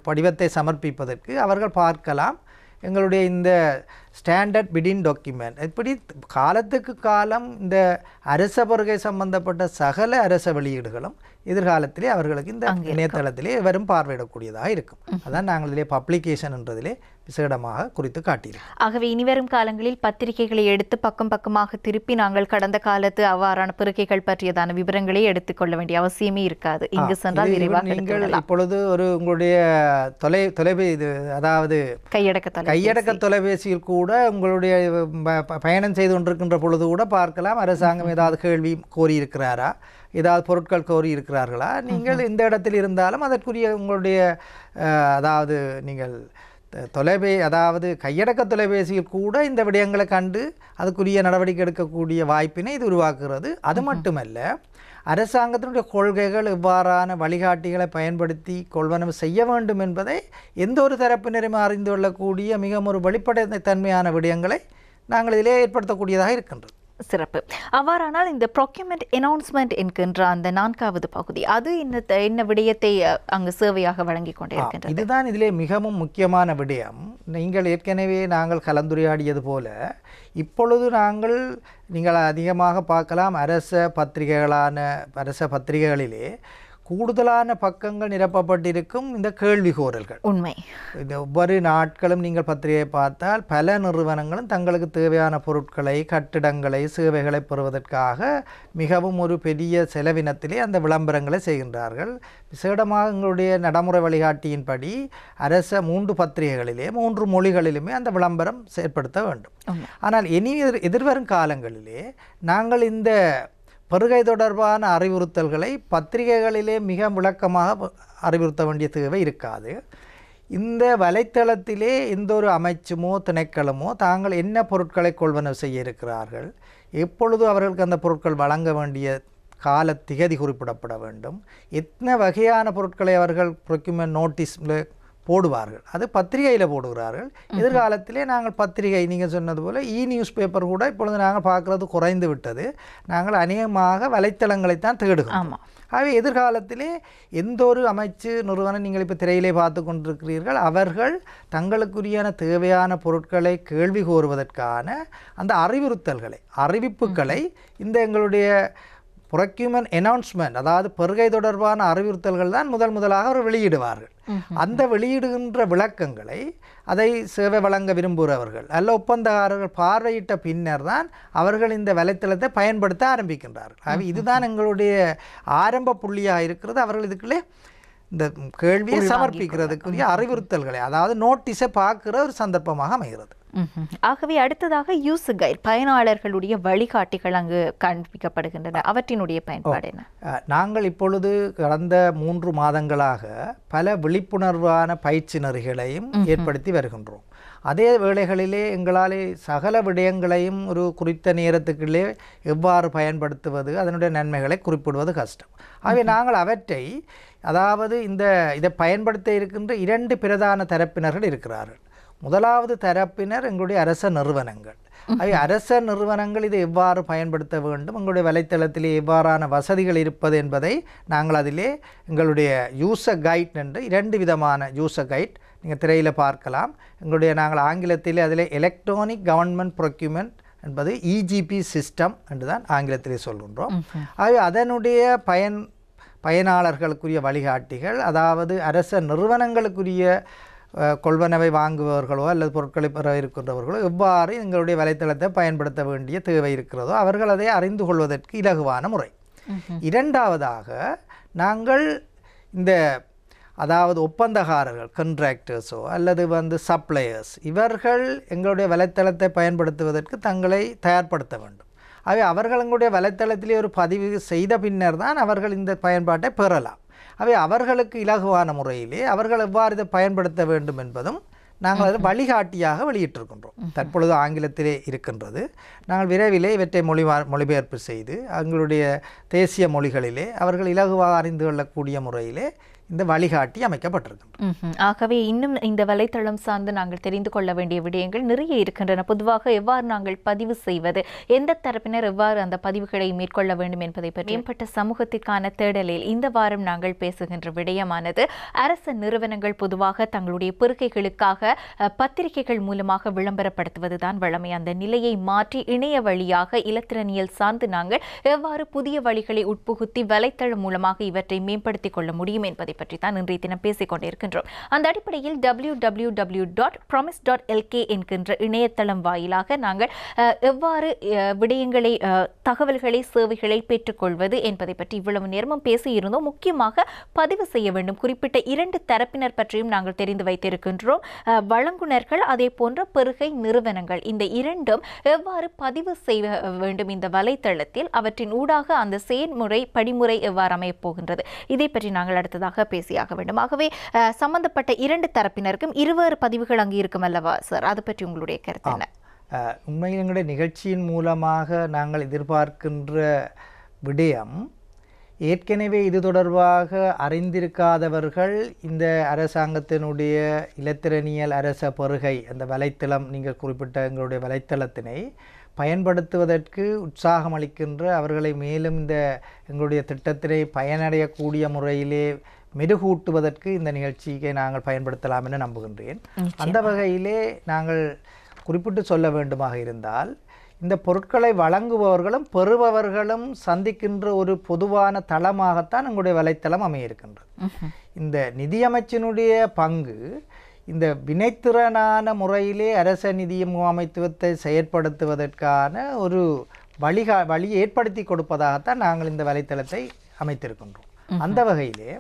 படிவத்தை சமர்ப்பிப்பதற்கு அவர்கள் பார்க்கலாம் எங்களுடைய இந்த ஸ்டாண்டர்ட் பிடிங் டாக்குமெண்ட். இப்படி காலத்துக்கு காலம் இந்த அரச பெறுகை சம்பந்தப்பட்ட சகல அரச வெளியீடுகளும் எதிர்காலத்திலே அவர்களுக்கு இந்த இணையதளத்திலே வரும் பார்வையிடக்கூடியதாக இருக்கும். அதான் நாங்கள் இதிலே பப்ளிகேஷன் என்றதிலே விசேடமாக குறித்து காட்டியிருக்கோம். ஆகவே இனிவரும் காலங்களில் பத்திரிகைகளை எடுத்து பக்கம் பக்கமாக திருப்பி நாங்கள் கடந்த காலத்து அவ்வாறான பெறுகைகள் பற்றியதான விவரங்களை எடுத்துக்கொள்ள வேண்டிய அவசியமே இருக்காது. இங்கு சென்றால் விரைவாக நீங்கள் இப்பொழுது உங்களுடைய தொலைபேசி, அதாவது கையடக்க தொலைபேசியில் கூட உங்களுடைய பயணம் செய்து கொண்டிருக்கின்ற பொழுது கூட பார்க்கலாம். அரசாங்கம் ஏதாவது கேள்வி கோரியிருக்கிறாரா, ஏதாவது பொருட்கள் கோரி இருக்கிறார்களா, நீங்கள் இந்த இடத்தில் இருந்தாலும் அதற்குரிய உங்களுடைய அதாவது நீங்கள் அதாவது கையடக்க தொலைபேசியில் கூட இந்த விடயங்களை கண்டு அதுக்குரிய நடவடிக்கை எடுக்கக்கூடிய வாய்ப்பினை இது உருவாக்குகிறது. அது மட்டுமல்ல, அரசாங்கத்தினுடைய கொள்கைகள் எவ்வாறான வழிகாட்டிகளை பயன்படுத்தி கொள்வனவு செய்ய வேண்டும் என்பதை எந்த ஒரு தரப்பினரும் அறிந்து கொள்ளக்கூடிய மிகவும் ஒரு வெளிப்படைத்தன்மையான விடயங்களை நாங்கள் இதிலே ஏற்படுத்தக்கூடியதாக இருக்கின்றது. சிறப்பு. அவ்வாறானால் இந்த ப்ரொக்யூமெண்ட் அனௌன்ஸ்மெண்ட் என்கின்ற அந்த 4வது பகுதி அது என்ன விடயத்தை அங்கு சேவையாக வழங்கிக் கொண்டே இருக்கின்றது? இதுதான் இதிலே மிகவும் முக்கியமான விடயம். நீங்கள் ஏற்கனவே நாங்கள் கலந்துரையாடியது போல இப்பொழுது நீங்கள் அதிகமாக பார்க்கலாம் அரச பத்திரிகைகளிலே கூடுதலான பக்கங்கள் நிரப்பப்பட்டிருக்கும் இந்த கேள்விகோரல்கள். உண்மை. இந்த ஒவ்வொரு நாட்களும் நீங்கள் பத்திரிகையை பார்த்தால் பல நிறுவனங்களும் தங்களுக்கு தேவையான பொருட்களை, கட்டிடங்களை, சேவைகளை பெறுவதற்காக மிகவும் ஒரு பெரிய செலவினத்திலே அந்த விளம்பரங்களை செய்கின்றார்கள். விசேடமாக எங்களுடைய நடைமுறை வழிகாட்டியின்படி அரச 3 பத்திரிகைகளிலே 3 மொழிகளிலுமே அந்த விளம்பரம் செயற்படுத்த வேண்டும். ஆனால் எதிர்வரும் காலங்களிலே நாங்கள் இந்த பெறுகை தொடர்பான அறிவுறுத்தல்களை பத்திரிகைகளிலே மிக விளக்கமாக அறிவுறுத்த வேண்டிய தேவை இருக்காது. இந்த வலைத்தளத்திலே எந்த ஒரு அமைச்சுமோ திணைக்களமோ தாங்கள் என்ன பொருட்களை கொள்வனவு செய்ய இருக்கிறார்கள், எப்பொழுது அவர்களுக்கு அந்த பொருட்கள் வழங்க வேண்டிய கால திகதி குறிப்பிடப்பட வேண்டும், எத்தனை வகையான பொருட்களை அவர்கள் ப்ரொக்யூமெண்ட் நோட்டீஸில் போடுவார்கள், அது பத்திரிகையில் போடுகிறார்கள். எதிர்காலத்திலே நாங்கள் பத்திரிகை நீங்கள் சொன்னது போல் நியூஸ் பேப்பர் கூட இப்பொழுது நாங்கள் பார்க்குறது குறைந்து விட்டது. நாங்கள் அநேகமாக வலைத்தளங்களைத்தான் தேடுகிறோம். ஆகவே எதிர்காலத்திலே எந்த ஒரு அமைச்சு நிறுவனம் நீங்கள் இப்போ திரையிலே பார்த்து கொண்டிருக்கிறீர்கள், அவர்கள் தங்களுக்குரியான தேவையான பொருட்களை கேள்வி கோருவதற்கான அந்த அறிவிப்புகளை இந்த எங்களுடைய ப்ரொக்யூமெண்ட் அனௌன்ஸ்மெண்ட், அதாவது பெறுகை தொடர்பான அறிவுறுத்தல்கள் தான் முதலாக அவர் வெளியிடுவார்கள். அந்த வெளியிடுகின்ற விளக்கங்களை அதை சேவை வழங்க விரும்புகிறவர்கள் அல்ல ஒப்பந்தக்காரர்கள் பார்வையிட்ட பின்னர் தான் அவர்கள் இந்த வலைத்தளத்தை பயன்படுத்த ஆரம்பிக்கின்றார்கள். இதுதான் எங்களுடைய ஆரம்ப புள்ளியாக இருக்கிறது. அவர்கள் இதுக்குள்ளே இந்த கேள்வியை சமர்ப்பிக்கிறதுக்குரிய அறிவுறுத்தல்களை, அதாவது நோட்டீஸை பார்க்குற ஒரு சந்தர்ப்பமாக அமைகிறது. ஆகவே அடுத்ததாக யூஸ் கைட், பயனாளர்களுடைய வழிகாட்டிகள் அங்கு காண்பிக்கப்படுகின்றன. அவற்றினுடைய பயன்பாடு என்ன? நாங்கள் இப்பொழுது கடந்த 3 மாதங்களாக பல விழிப்புணர்வான பயிற்சி நெறிகளையும் ஏற்படுத்தி வருகின்றோம். அதே வேளைகளிலே எங்களாலே சகல விடயங்களையும் ஒரு குறித்த நேரத்துக்குள்ளே எவ்வாறு பயன்படுத்துவது, அதனுடைய நன்மைகளை குறிப்பிடுவது கஷ்டம். ஆகவே நாங்கள் அவற்றை, அதாவது இதை பயன்படுத்த இருக்கின்ற 2 பிரதான தரப்பினர்கள் இருக்கிறார்கள். முதலாவது தரப்பினர் எங்களுடைய அரச நிறுவனங்கள். அரச நிறுவனங்கள் இதை எவ்வாறு பயன்படுத்த வேண்டும், எங்களுடைய வலைத்தளத்திலே எவ்வாறான வசதிகள் இருப்பது என்பதை நாங்கள் அதிலே எங்களுடைய யூசர் கைட் என்று 2 விதமான யூசர் கைட் நீங்கள் திரையில் பார்க்கலாம். நாங்கள் ஆங்கிலத்திலே அதில் எலக்ட்ரானிக் கவர்மெண்ட் ப்ரொக்யூமெண்ட் என்பது EGP சிஸ்டம் என்று தான் ஆங்கிலத்திலே சொல்கின்றோம். அதனுடைய பயனாளர்களுக்குரிய வழிகாட்டிகள், அதாவது அரச நிறுவனங்களுக்குரிய கொள்வனவை வாங்குபவர்களோ அல்லது பொருட்களை பெற இருக்கின்றவர்களோ எவ்வாறு எங்களுடைய வலைத்தளத்தை பயன்படுத்த வேண்டிய தேவை இருக்கிறதோ அவர்கள் அதை அறிந்து கொள்வதற்கு இலகுவான முறை. இரண்டாவதாக நாங்கள் அதாவது ஒப்பந்தக்காரர்கள், கண்ட்ராக்டர்ஸோ அல்லது சப்ளையர்ஸ், இவர்கள் எங்களுடைய வலைத்தளத்தை பயன்படுத்துவதற்கு தங்களை தயார்படுத்த வேண்டும். அவர்கள் எங்களுடைய வலைத்தளத்திலே ஒரு பதிவு செய்த பின்னர் தான் அவர்கள் இந்த பயன்பாட்டை பெறலாம். அவர்களுக்கு இலகுவான முறையிலே அவர்கள் எவ்வாறு இதை பயன்படுத்த வேண்டும் என்பதும் நாங்கள் அதை வழிகாட்டியாக வெளியிட்டிருக்கின்றோம். தற்பொழுது ஆங்கிலத்திலே இருக்கின்றது. நாங்கள் விரைவிலே இவற்றை மொழிபெயர்ப்பு செய்து எங்களுடைய தேசிய மொழிகளிலே அவர்கள் இலகுவாக அறிந்து கொள்ளக்கூடிய முறையிலே இந்த வழிகாட்டி அமைக்கப்பட்டிருக்கின்றன. ஆகவே இன்னும் இந்த வலைத்தளம் சார்ந்து நாங்கள் தெரிந்து கொள்ள வேண்டிய விடயங்கள் நிறைய இருக்கின்றன. பொதுவாக எவ்வாறு நாங்கள் பதிவு செய்வது, எந்த தரப்பினர் எவ்வாறு அந்த பதிவுகளை மேற்கொள்ள வேண்டும் என்பதை பற்றி மேம்பட்ட சமூகத்திற்கான தேடலில் இந்த வாரம் நாங்கள் பேசுகின்ற விடயமானது அரச நிறுவனங்கள் பொதுவாக தங்களுடைய பெருக்கைகளுக்காக பத்திரிகைகள் மூலமாக விளம்பரப்படுத்துவதுதான் வழமை. அந்த நிலையை மாற்றி இணைய வழியாக இலத்திரனியல் சார்ந்து நாங்கள் எவ்வாறு புதிய வழிகளை உட்புகுத்தி வலைத்தளம் மூலமாக இவற்றை மேம்படுத்திக் கொள்ள முடியும் என்பதை பற்றி தான் இன்றைய தினம் பேசிக் கொண்டிருக்கின்றோம். அந்த அடிப்படையில் www.promise.lk என்கின்ற இணையதளம் வாயிலாக நாங்கள் எவ்வாறு விடயங்களை, தகவல்களை, சேவைகளை பெற்றுக்கொள்வது என்பதை பற்றி இவ்வளவு நேரமும் பேசியிருந்தோம். முக்கியமாக பதிவு செய்ய வேண்டும். குறிப்பிட்ட 2 தரப்பினர் பற்றியும் நாங்கள் தெரிந்து வைத்திருக்கின்றோம். வழங்குனர்கள், அதே போன்ற பெருகை நிறுவனங்கள், இந்த 2ம் எவ்வாறு பதிவு செய்ய வேண்டும் இந்த வலைத்தளத்தில், அவற்றின் ஊடாக அந்த செயல்முறை படிமுறை எவ்வாறு அமையப் போகின்றது, இதை பற்றி நாங்கள் அடுத்ததாக பேசியாக வேண்டும். ஆகவே சம்பந்தப்பட்ட 2 தரப்பினருக்கும் இருவேறு பதிவுகள் அங்கு இருக்கும் அல்லவா சார்? அது பற்றி உங்களுடைய கருத்து என்ன? உண்மையில் எங்களுடைய நிகழ்ச்சியின் மூலமாக நாங்கள் எதிர்பார்க்கின்ற விடயம், ஏற்கனவே இது தொடர்பாக அறிந்திருக்காதவர்கள் இந்த அரசாங்கத்தினுடைய இலத்திரனியல் அரச பெருகை அந்த வலைத்தளம், நீங்கள் குறிப்பிட்ட எங்களுடைய வலைத்தளத்தினை பயன்படுத்துவதற்கு உற்சாகம் அளிக்கின்ற, அவர்களை மேலும் இந்த எங்களுடைய திட்டத்திலே பயனடையக்கூடிய முறையிலே மெருகூட்டுவதற்கு இந்த நிகழ்ச்சியை நாங்கள் பயன்படுத்தலாம் என நம்புகின்றேன். அந்த வகையிலே நாங்கள் குறிப்பிட்டு சொல்ல வேண்டுமாக இருந்தால், இந்த பொருட்களை வழங்குபவர்களும் பெறுபவர்களும் சந்திக்கின்ற ஒரு பொதுவான தளமாகத்தான் எங்களுடைய வலைத்தளம் அமையிருக்கின்றது. இந்த நிதியமைச்சினுடைய பங்கு இந்த வினைத்திறனான முறையிலே அரச நிதி முகாமைத்துவத்தை செயற்படுத்துவதற்கான ஒரு வழியை ஏற்படுத்தி கொடுப்பதாகத்தான் நாங்கள் இந்த வலைத்தளத்தை அமைத்திருக்கின்றோம். அந்த வகையிலே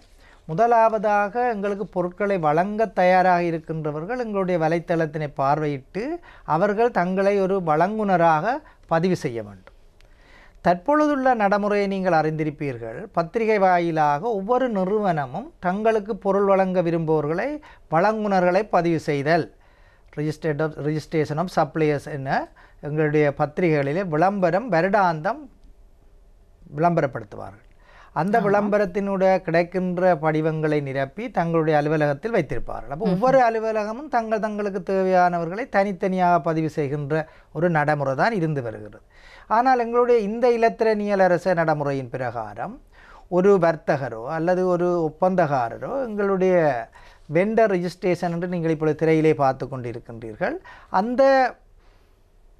முதலாவதாக எங்களுக்கு பொருட்களை வழங்க தயாராக இருக்கின்றவர்கள் எங்களுடைய வலைத்தளத்தினை பார்வையிட்டு அவர்கள் தங்களை ஒரு வழங்குனராக பதிவு செய்ய வேண்டும். தற்பொழுதுள்ள நடைமுறையை நீங்கள் அறிந்திருப்பீர்கள். பத்திரிகை வாயிலாக ஒவ்வொரு நிறுவனமும் தங்களுக்கு பொருள் வழங்க விரும்புபவர்களை வழங்குனர்களை பதிவு செய்தல், ரிஜிஸ்ட்ரேஷன் ஆஃப் சப்ளையர்ஸ் என எங்களுடைய பத்திரிகைகளிலே வருடாந்தம் விளம்பரப்படுத்துவார்கள். அந்த விளம்பரத்தினுடைய கிடைக்கின்ற படிவங்களை நிரப்பி தங்களுடைய அலுவலகத்தில் வைத்திருப்பார்கள். அப்போ ஒவ்வொரு அலுவலகமும் தங்களுக்கு தேவையானவர்களை தனித்தனியாக பதிவு செய்கின்ற ஒரு நடைமுறை தான் இருந்து வருகிறது. ஆனால் எங்களுடைய இந்த இலத்திரனியல் அரச நடைமுறையின் பிரகாரம் ஒரு வர்த்தகரோ அல்லது ஒரு ஒப்பந்தக்காரரோ எங்களுடைய வெண்டர் ரிஜிஸ்ட்ரேஷன் என்று நீங்கள் இப்பொழுது திரையிலே பார்த்து கொண்டிருக்கின்றீர்கள், அந்த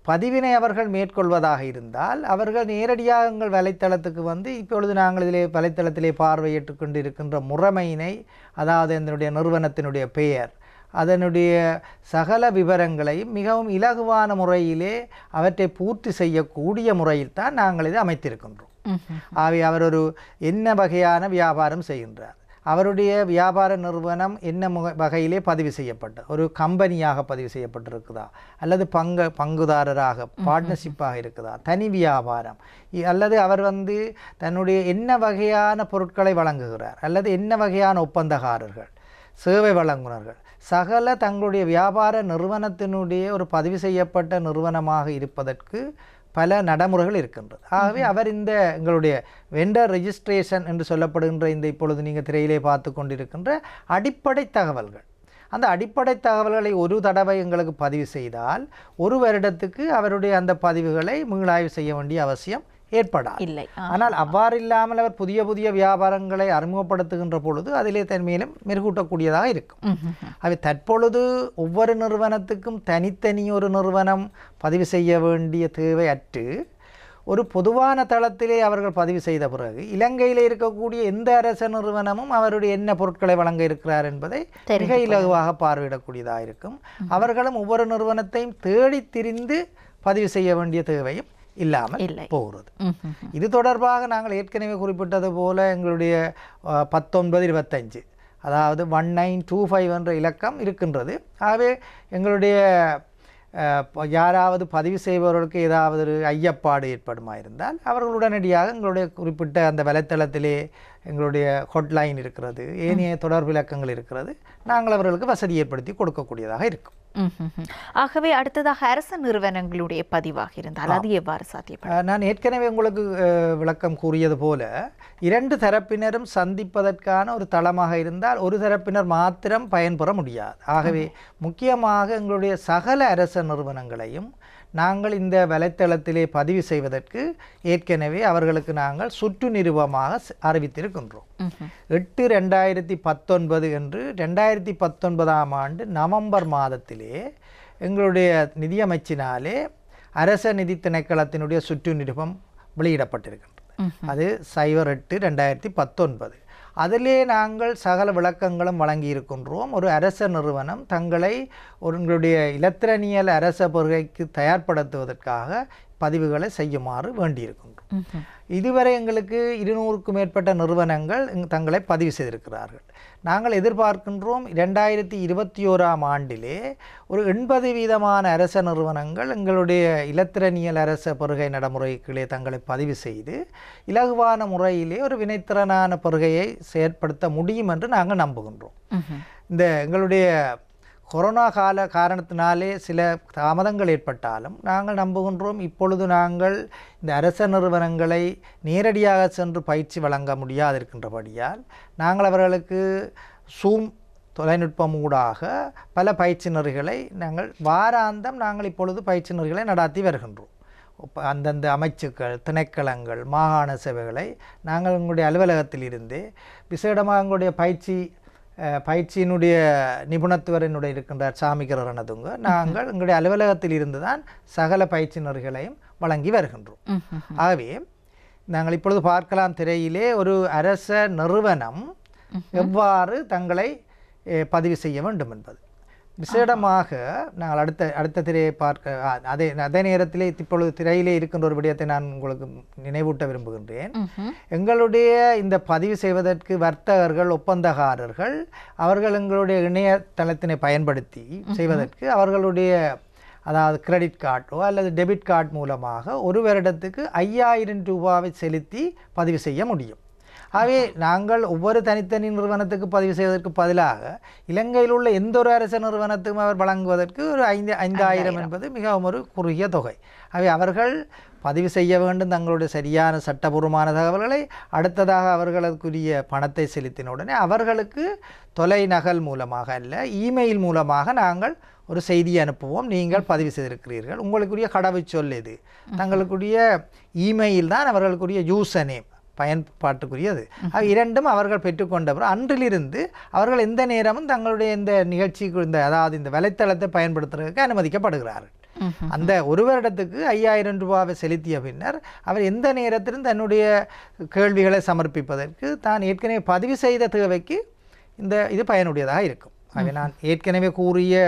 பதிவினை அவர்கள் மேற்கொள்வதாக இருந்தால் அவர்கள் நேரடியாக எங்கள் வலைத்தளத்துக்கு வந்து இப்பொழுது நாங்கள் இதிலே வலைத்தளத்திலே பார்வையிட்டு கொண்டிருக்கின்ற முறைமையினை, அதாவது அதனுடைய நிறுவனத்தினுடைய பெயர், அதனுடைய சகல விவரங்களையும் மிகவும் இலகுவான முறையிலே அவற்றை பூர்த்தி செய்யக்கூடிய முறையில் தான் நாங்கள் இதை அமைத்திருக்கின்றோம். ஆகவே அவர் ஒரு என்ன வகையான வியாபாரம் செய்கின்றார், அவருடைய வியாபார நிறுவனம் என்ன வகையிலே பதிவு செய்யப்பட்ட ஒரு கம்பெனியாக பதிவு செய்யப்பட்டிருக்குதா, அல்லது பங்குதாரராக பார்ட்னர்ஷிப்பாக இருக்குதா, தனி வியாபாரம், அல்லது அவர் வந்து தன்னுடைய என்ன வகையான பொருட்களை வழங்குகிறார், அல்லது என்ன வகையான ஒப்பந்தக்காரர்கள், சேவை வழங்குனர்கள், சகல தங்களுடைய வியாபார நிறுவனத்தினுடைய ஒரு பதிவு செய்யப்பட்ட நிறுவனமாக இருப்பதற்கு பல நடைமுறைகள் இருக்கின்றது. ஆகவே அவர் இந்த எங்களுடைய வெண்டர் ரெஜிஸ்ட்ரேஷன் என்று சொல்லப்படுகின்ற இந்த இப்பொழுது நீங்கள் திரையிலே பார்த்து கொண்டிருக்கின்ற அடிப்படை தகவல்கள், அந்த அடிப்படை தகவல்களை ஒரு தடவை எங்களுக்கு பதிவு செய்தால் ஒரு வருடத்துக்கு அவருடைய அந்த பதிவுகளை மீளாய்வு செய்ய வேண்டிய அவசியம் ஏற்படாது. ஆனால் அவ்வாறு இல்லாமல் அவர் புதிய புதிய வியாபாரங்களை அறிமுகப்படுத்துகின்ற பொழுது அதிலே தன்மையிலும் மெருகூட்டக்கூடியதாக இருக்கும். அவை தற்பொழுது ஒவ்வொரு நிறுவனத்துக்கும் தனித்தனி ஒரு நிறுவனம் பதிவு செய்ய வேண்டிய தேவை அற்று ஒரு பொதுவான தளத்திலே அவர்கள் பதிவு செய்த பிறகு இலங்கையில் இருக்கக்கூடிய எந்த அரச நிறுவனமும் அவருடைய என்ன பொருட்களை வழங்க இருக்கிறார் என்பதை மிக இலகுவாக பார்வையிடக்கூடியதாக இருக்கும். அவர்களும் ஒவ்வொரு நிறுவனத்தையும் தேடி திரிந்து பதிவு செய்ய வேண்டிய தேவையும் இல்லாமல் போகிறது. இது தொடர்பாக நாங்கள் ஏற்கனவே குறிப்பிட்டது போல எங்களுடைய 1925 அதாவது 1925 என்ற இலக்கம் இருக்கின்றது. ஆகவே எங்களுடைய யாராவது பதிவு செய்பவர்களுக்கு ஏதாவது ஒரு ஐயப்பாடு ஏற்படுமா இருந்தால் அவர்கள் உடனடியாக எங்களுடைய குறிப்பிட்ட அந்த வலைத்தளத்திலே எங்களுடைய ஹாட்லைன் இருக்கிறது, ஏனைய தொடர்பு இலக்கங்கள் இருக்கிறது, நாங்கள் அவர்களுக்கு வசதி ஏற்படுத்தி கொடுக்கக்கூடியதாக இருக்கும். ஆகவே அடுத்ததாக அரச நிறுவனங்களுடைய பதிவாக இருந்தால் அது எவ்வாறு சாத்தியப்படும்? நான் ஏற்கனவே உங்களுக்கு விளக்கம் கூறியது போல இரண்டு தரப்பினரும் சந்திப்பதற்கான ஒரு தளமாக இருந்தால் ஒரு தரப்பினர் மாத்திரம் பயன்பெற முடியாது. ஆகவே முக்கியமாக எங்களுடைய சகல அரச நிறுவனங்களையும் நாங்கள் இந்த வலைத்தளத்திலே பதிவு செய்வதற்கு ஏற்கனவே அவர்களுக்கு நாங்கள் சுற்று நிறுவமாக அறிவித்திருக்கின்றோம். 8/2019 என்று 2019ஆம் ஆண்டு நவம்பர் மாதத்திலே எங்களுடைய நிதியமைச்சினாலே அரச நிதி திணைக்களத்தினுடைய சுற்று நிருபம் வெளியிடப்பட்டிருக்கின்றது. அது 08/2019. அதிலே நாங்கள் சகல விளக்கங்களும் வழங்கியிருக்கின்றோம். ஒரு அரச நிறுவனம் தங்களை உங்களுடைய இலத்திரனியல் அரச பொருளைக்கு தயார்படுத்துவதற்காக பதிவுகளை செய்யுமாறு வேண்டியிருக்கின்றோம். இதுவரை எங்களுக்கு 200க்கும் மேற்பட்ட நிறுவனங்கள் தங்களை பதிவு செய்திருக்கிறார்கள். நாங்கள் எதிர்பார்க்கின்றோம் 2021ஆம் ஆண்டிலே ஒரு 80% அரச நிறுவனங்கள் எங்களுடைய இலத்திரனியல் அரச பொருகை நடைமுறைகளே தங்களை பதிவு செய்து இலகுவான முறையிலே ஒரு வினைத்திறனான பொருகையை செயற்படுத்த முடியும் என்று நாங்கள் நம்புகின்றோம். இந்த எங்களுடைய கொரோனா கால காரணத்தினாலே சில தாமதங்கள் ஏற்பட்டாலும் நாங்கள் நம்புகின்றோம் இப்பொழுது நாங்கள் இந்த அரச நிறுவனங்களை நேரடியாக சென்று பயிற்சி வழங்க முடியாதிருக்கின்றபடியால் நாங்கள் அவர்களுக்கு சூம் தொலைநுட்பம் ஊடாக பல பயிற்சி நெறிகளை நாங்கள் வாராந்தம் நாங்கள் இப்பொழுது பயிற்சி நெறிகளை நடாத்தி வருகின்றோம். அந்தந்த அமைச்சுக்கள், திணைக்களங்கள், மாகாண சபைகளை நாங்கள் எங்களுடைய அலுவலகத்தில் இருந்து விசேடமாக எங்களுடைய பயிற்சியினுடைய நிபுணத்துவர் என்னுடைய இருக்கின்றார் சாமிகர ரணதுங்க. நாங்கள் எங்களுடைய அலுவலகத்தில் இருந்து தான் சகல பயிற்சி நெறிகளையும் வழங்கி வருகின்றோம். ஆகவே நாங்கள் இப்பொழுது பார்க்கலாம் திரையிலே ஒரு அரச நிறுவனம் எவ்வாறு தங்களை பதிவு செய்ய வேண்டும் என்பது. விசேடமாக நாங்கள் அடுத்த திரையை பார்க்க அதே நேரத்திலே இப்பொழுது திரையிலே இருக்கின்ற ஒரு விடயத்தை நான் உங்களுக்கு நினைவூட்ட விரும்புகின்றேன். எங்களுடைய இந்த பதிவு செய்வதற்கு வர்த்தகர்கள், ஒப்பந்தக்காரர்கள் அவர்கள் எங்களுடைய இணையதளத்தினை பயன்படுத்தி செய்வதற்கு அவர்களுடைய அதாவது கிரெடிட் கார்டோ அல்லது டெபிட் கார்டு மூலமாக ஒரு வருடத்துக்கு 5000 ரூபாவை செலுத்தி பதிவு செய்ய முடியும். ஆகவே நாங்கள் ஒவ்வொரு தனித்தனி நிறுவனத்துக்கு பதிவு செய்வதற்கு பதிலாக இலங்கையில் உள்ள எந்த ஒரு அரச நிறுவனத்துக்கும் அவர் வழங்குவதற்கு ஒரு 5000 என்பது மிகவும் ஒரு குறுகிய தொகை. ஆகவே அவர்கள் பதிவு செய்ய வேண்டும் தங்களுடைய சரியான சட்டபூர்வமான தகவல்களை. அடுத்ததாக அவர்களுக்குரிய பணத்தை செலுத்தின உடனே அவர்களுக்கு தொலைநகல் மூலமாக அல்ல, இமெயில் மூலமாக நாங்கள் ஒரு செய்தி அனுப்புவோம். நீங்கள் பதிவு செய்திருக்கிறீர்கள், உங்களுக்குரிய கடவுச்சொல் எது, தங்களுக்குரிய இமெயில் தான் அவர்களுக்குரிய யூசர் நேம் பயன்பாட்டுக்குரியது. இரண்டும் அவர்கள் பெற்றுக்கொண்டவர் அன்றிலிருந்து அவர்கள் எந்த நேரமும் தங்களுடைய இந்த நிகழ்ச்சிக்கு அதாவது இந்த வலைத்தளத்தை பயன்படுத்துவதற்கு அனுமதிக்கப்படுகிறார்கள். அந்த ஒரு வருடத்துக்கு 5000 ரூபாவை செலுத்திய பின்னர் அவர் எந்த நேரத்திலும் தன்னுடைய கேள்விகளை சமர்ப்பிப்பதற்கு தான் ஏற்கனவே பதிவு செய்த தேவைக்கு இது பயனுடையதாக இருக்கும். ஆகவே நான் ஏற்கனவே கூறிய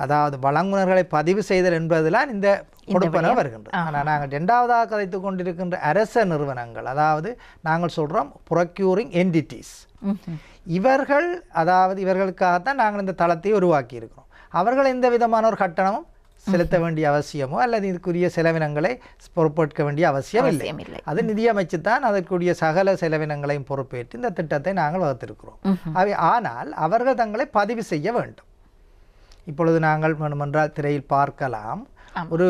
அதாவது வழங்குனர்களை பதிவு செய்தல் என்பதெல்லாம் இந்த கொடுப்பனவு வருகின்றது. ஆனால் நாங்கள் இரண்டாவதாக கதைத்து கொண்டிருக்கின்ற அரச நிறுவனங்கள், அதாவது நாங்கள் சொல்கிறோம் ப்ரொக்யூரிங் என்டிட்டிஸ், இவர்கள் அதாவது இவர்களுக்காகத்தான் நாங்கள் இந்த தளத்தை உருவாக்கி இருக்கிறோம். அவர்கள் எந்த விதமான ஒரு கட்டணமும் செலுத்த வேண்டிய அவசியமோ அல்லது இதுக்குரிய செலவினங்களை பொறுப்பேற்க வேண்டிய அவசியம் இல்லை. அது நிதியமைச்சு தான் அதற்குரிய சகல செலவினங்களையும் பொறுப்பேற்று இந்த திட்டத்தை நாங்கள் வகுத்திருக்கிறோம். ஆனால் அவர்கள் தங்களை பதிவு செய்ய வேண்டும். இப்பொழுது நாங்கள் வேண்டுமென்றால் திரையில் பார்க்கலாம். ஒரு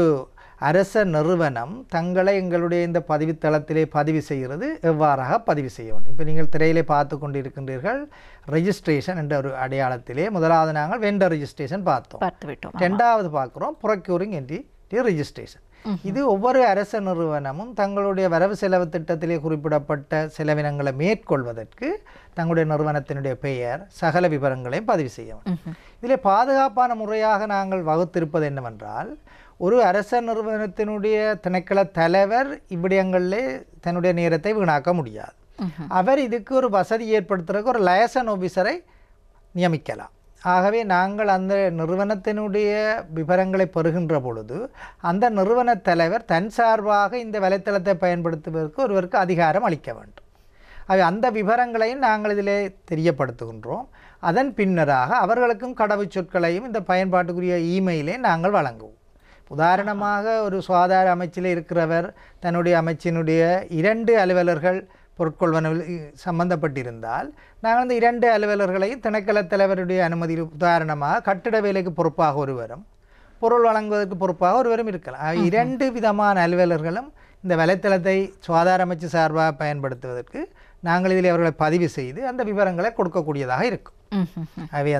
அரச நிறுவனம் தங்களை எங்களுடைய இந்த பதிவுத்தளத்திலே பதிவு செய்கிறது எவ்வாறாக பதிவு செய்ய வேண்டும். இப்போ நீங்கள் திரையிலே பார்த்து கொண்டிருக்கின்றீர்கள் ரெஜிஸ்ட்ரேஷன் என்ற ஒரு அடையாளத்திலே முதலாவது நாங்கள் வெண்டர் ரெஜிஸ்ட்ரேஷன் பார்த்தோம். ரெண்டாவது பார்க்குறோம் ப்ரொக்யூரிங் என்டிட்டி ரெஜிஸ்ட்ரேஷன். இது ஒவ்வொரு அரச நிறுவனமும் தங்களுடைய வரவு செலவு திட்டத்திலே குறிப்பிடப்பட்ட செலவினங்களை மேற்கொள்வதற்கு தங்களுடைய நிறுவனத்தினுடைய பெயர் சகல விவரங்களையும் பதிவு செய்ய வேண்டும். இதில் பாதுகாப்பான முறையாக நாங்கள் வகுத்திருப்பது என்னவென்றால், ஒரு அரச நிறுவனத்தினுடைய திணைக்கள தலைவர் இவ்விடயங்களிலே தன்னுடைய நேரத்தை வீணாக்க முடியாது. அவர் இதுக்கு ஒரு வசதி ஏற்படுத்துறதுக்கு ஒரு லைசன் ஆஃபீஸரை நியமிக்கலாம். ஆகவே நாங்கள் அந்த நிறுவனத்தினுடைய விவரங்களை பெறுகின்ற பொழுது அந்த நிறுவன தலைவர் தன் சார்பாக இந்த வலைத்தளத்தை பயன்படுத்துவதற்கு ஒருவருக்கு அதிகாரம் அளிக்க வேண்டும். அந்த விவரங்களையும் நாங்கள் இதிலே தெரியப்படுத்துகின்றோம். அதன் பின்னராக அவர்களுக்கும் கடவுச்சொற்களையும் இந்த பயன்பாட்டுக்குரிய இமெயிலை நாங்கள் வழங்குவோம். உதாரணமாக ஒரு சுகாதார அமைச்சில் இருக்கிறவர் தன்னுடைய அமைச்சினுடைய 2 அலுவலர்கள் பொருட்கொள்வனவில் சம்பந்தப்பட்டிருந்தால் நாங்கள் அந்த 2 அலுவலர்களையும் திணைக்கள தலைவருடைய அனுமதியில், உதாரணமாக கட்டிட வேலைக்கு பொறுப்பாக ஒருவரும் பொருள் வழங்குவதற்கு பொறுப்பாக ஒருவரும் இருக்கலாம். 2 விதமான அலுவலர்களும் இந்த வலைத்தளத்தை சுகாதார அமைச்சு சார்பாக பயன்படுத்துவதற்கு நாங்கள் இதில் அவர்களை பதிவு செய்து அந்த விவரங்களை கொடுக்கக்கூடியதாக இருக்கும். ஆகவே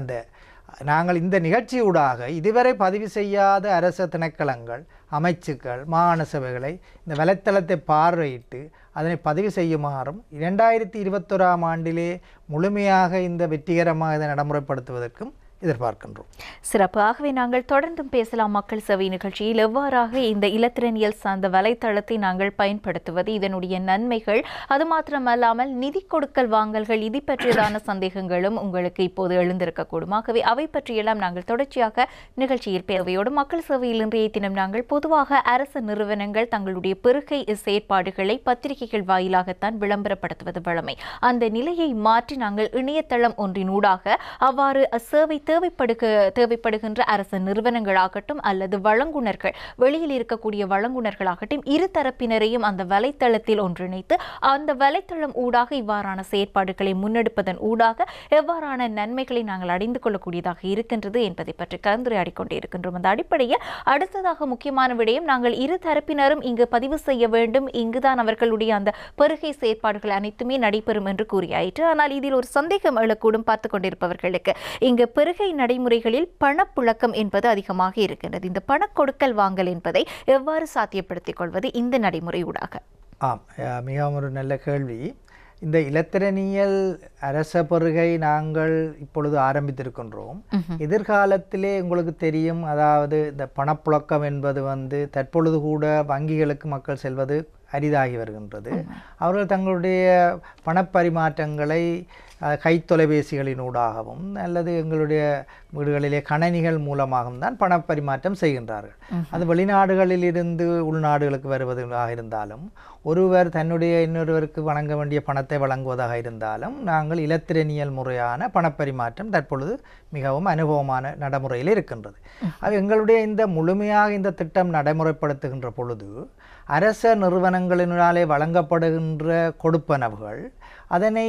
நாங்கள் இந்த நிகழ்ச்சியூடாக இதுவரை பதிவு செய்யாத அரச திணைக்களங்கள், அமைச்சுக்கள், மாகாண சபைகளை இந்த வலைத்தளத்தை பார்வையிட்டு அதனை பதிவு செய்யுமாறும் 2021ஆம் ஆண்டிலே முழுமையாக இந்த வெற்றிகரமாக இதை நடைமுறைப்படுத்துவதற்கும் எதிர்பார்க்கின்றோம். சிறப்பு. ஆகவே நாங்கள் தொடர்ந்தும் பேசலாம் மக்கள் சேவை நிகழ்ச்சியில் எவ்வாறாக இந்த இலத்திரனியல் சார்ந்த வலைத்தளத்தை நாங்கள் பயன்படுத்துவது, இதனுடைய நன்மைகள், அது மாத்திரமல்லாமல் நிதி கொடுக்கல் வாங்கல்கள், இது பற்றியதான சந்தேகங்களும் உங்களுக்கு இப்போது எழுந்திருக்கக்கூடும். ஆகவே அவை பற்றியெல்லாம் நாங்கள் தொடர்ச்சியாக நிகழ்ச்சியில் பேசுவையோடு மக்கள் சேவையில் இன்றைய தினம் நாங்கள் பொதுவாக அரசு நிறுவனங்கள் தங்களுடைய பெருகை செயற்பாடுகளை பத்திரிகைகள் வாயிலாகத்தான் விளம்பரப்படுத்துவது வழமை. அந்த நிலையை மாற்றி நாங்கள் இணையதளம் ஒன்றினூடாக அவ்வாறு சேவை தேவைப்படுகின்ற அரசு நிறுவனங்களாகட்டும் அல்லது வழங்குனர்கள், வெளியில் இருக்கக்கூடிய வழங்குனர்களாகட்டும், இரு தரப்பினரையும் அந்த வலைத்தளத்தில் ஒன்றிணைத்து அந்த வலைத்தளம் ஊடாக இவ்வாறான செயற்பாடுகளை முன்னெடுப்பதன் ஊடாக எவ்வாறான நன்மைகளை நாங்கள் அடைந்து கொள்ளக்கூடியதாக இருக்கின்றது என்பதை பற்றி கலந்துரையாடி கொண்டே இருக்கின்றோம். அந்த அடிப்படையில் அடுத்ததாக முக்கியமான விடயம், நாங்கள் இரு தரப்பினரும் இங்கு பதிவு செய்ய வேண்டும், இங்குதான் அவர்களுடைய அந்த பெருகை செயற்பாடுகள் அனைத்துமே நடைபெறும் என்று கூறியாயிற்று. ஆனால் இதில் ஒரு சந்தேகம் எழக்கூடும் பார்த்துக் கொண்டிருப்பவர்களுக்கு. இங்கு பெருகை வருகை நடைமுறைகளில் பணப்புழக்கம் என்பது அதிகமாக இருக்கின்றது. இந்த பணக்கொடுக்கல் வாங்கல் என்பதை எவ்வாறு சாத்தியப்படுத்திக் கொள்வது இந்த நடைமுறையூடாக? மிகவும் ஒரு நல்ல கேள்வி. இந்த இலத்திரனியல் அரச பெறுகை நாங்கள் இப்பொழுது ஆரம்பித்திருக்கின்றோம். எதிர்காலத்திலே உங்களுக்கு தெரியும், அதாவது இந்த பணப்புழக்கம் என்பது தற்பொழுது கூட வங்கிகளுக்கு மக்கள் செல்வது அரிதாகி வருகின்றது. அவர்கள் தங்களுடைய பணப்பரிமாற்றங்களை கைத்தொலைபேசிகளினூடாகவும் அல்லது எங்களுடைய வீடுகளிலே கணனிகள் மூலமாகவும் தான் பணப்பரிமாற்றம் செய்கின்றார்கள். அது வெளிநாடுகளிலிருந்து உள்நாடுகளுக்கு வருவதாக இருந்தாலும், ஒருவர் தன்னுடைய இன்னொருவருக்கு வழங்க வேண்டிய பணத்தை வழங்குவதாக இருந்தாலும், நாங்கள் இலத்திரனியல் முறையான பணப்பரிமாற்றம் தற்பொழுது மிகவும் அனுபவமான நடைமுறையில் இருக்கின்றது. அது எங்களுடைய இந்த முழுமையாக இந்த திட்டம் நடைமுறைப்படுத்துகின்ற பொழுது அரச நிறுவனங்களினாலே வழங்கப்படுகின்ற கொடுப்பனவுகள் அதனை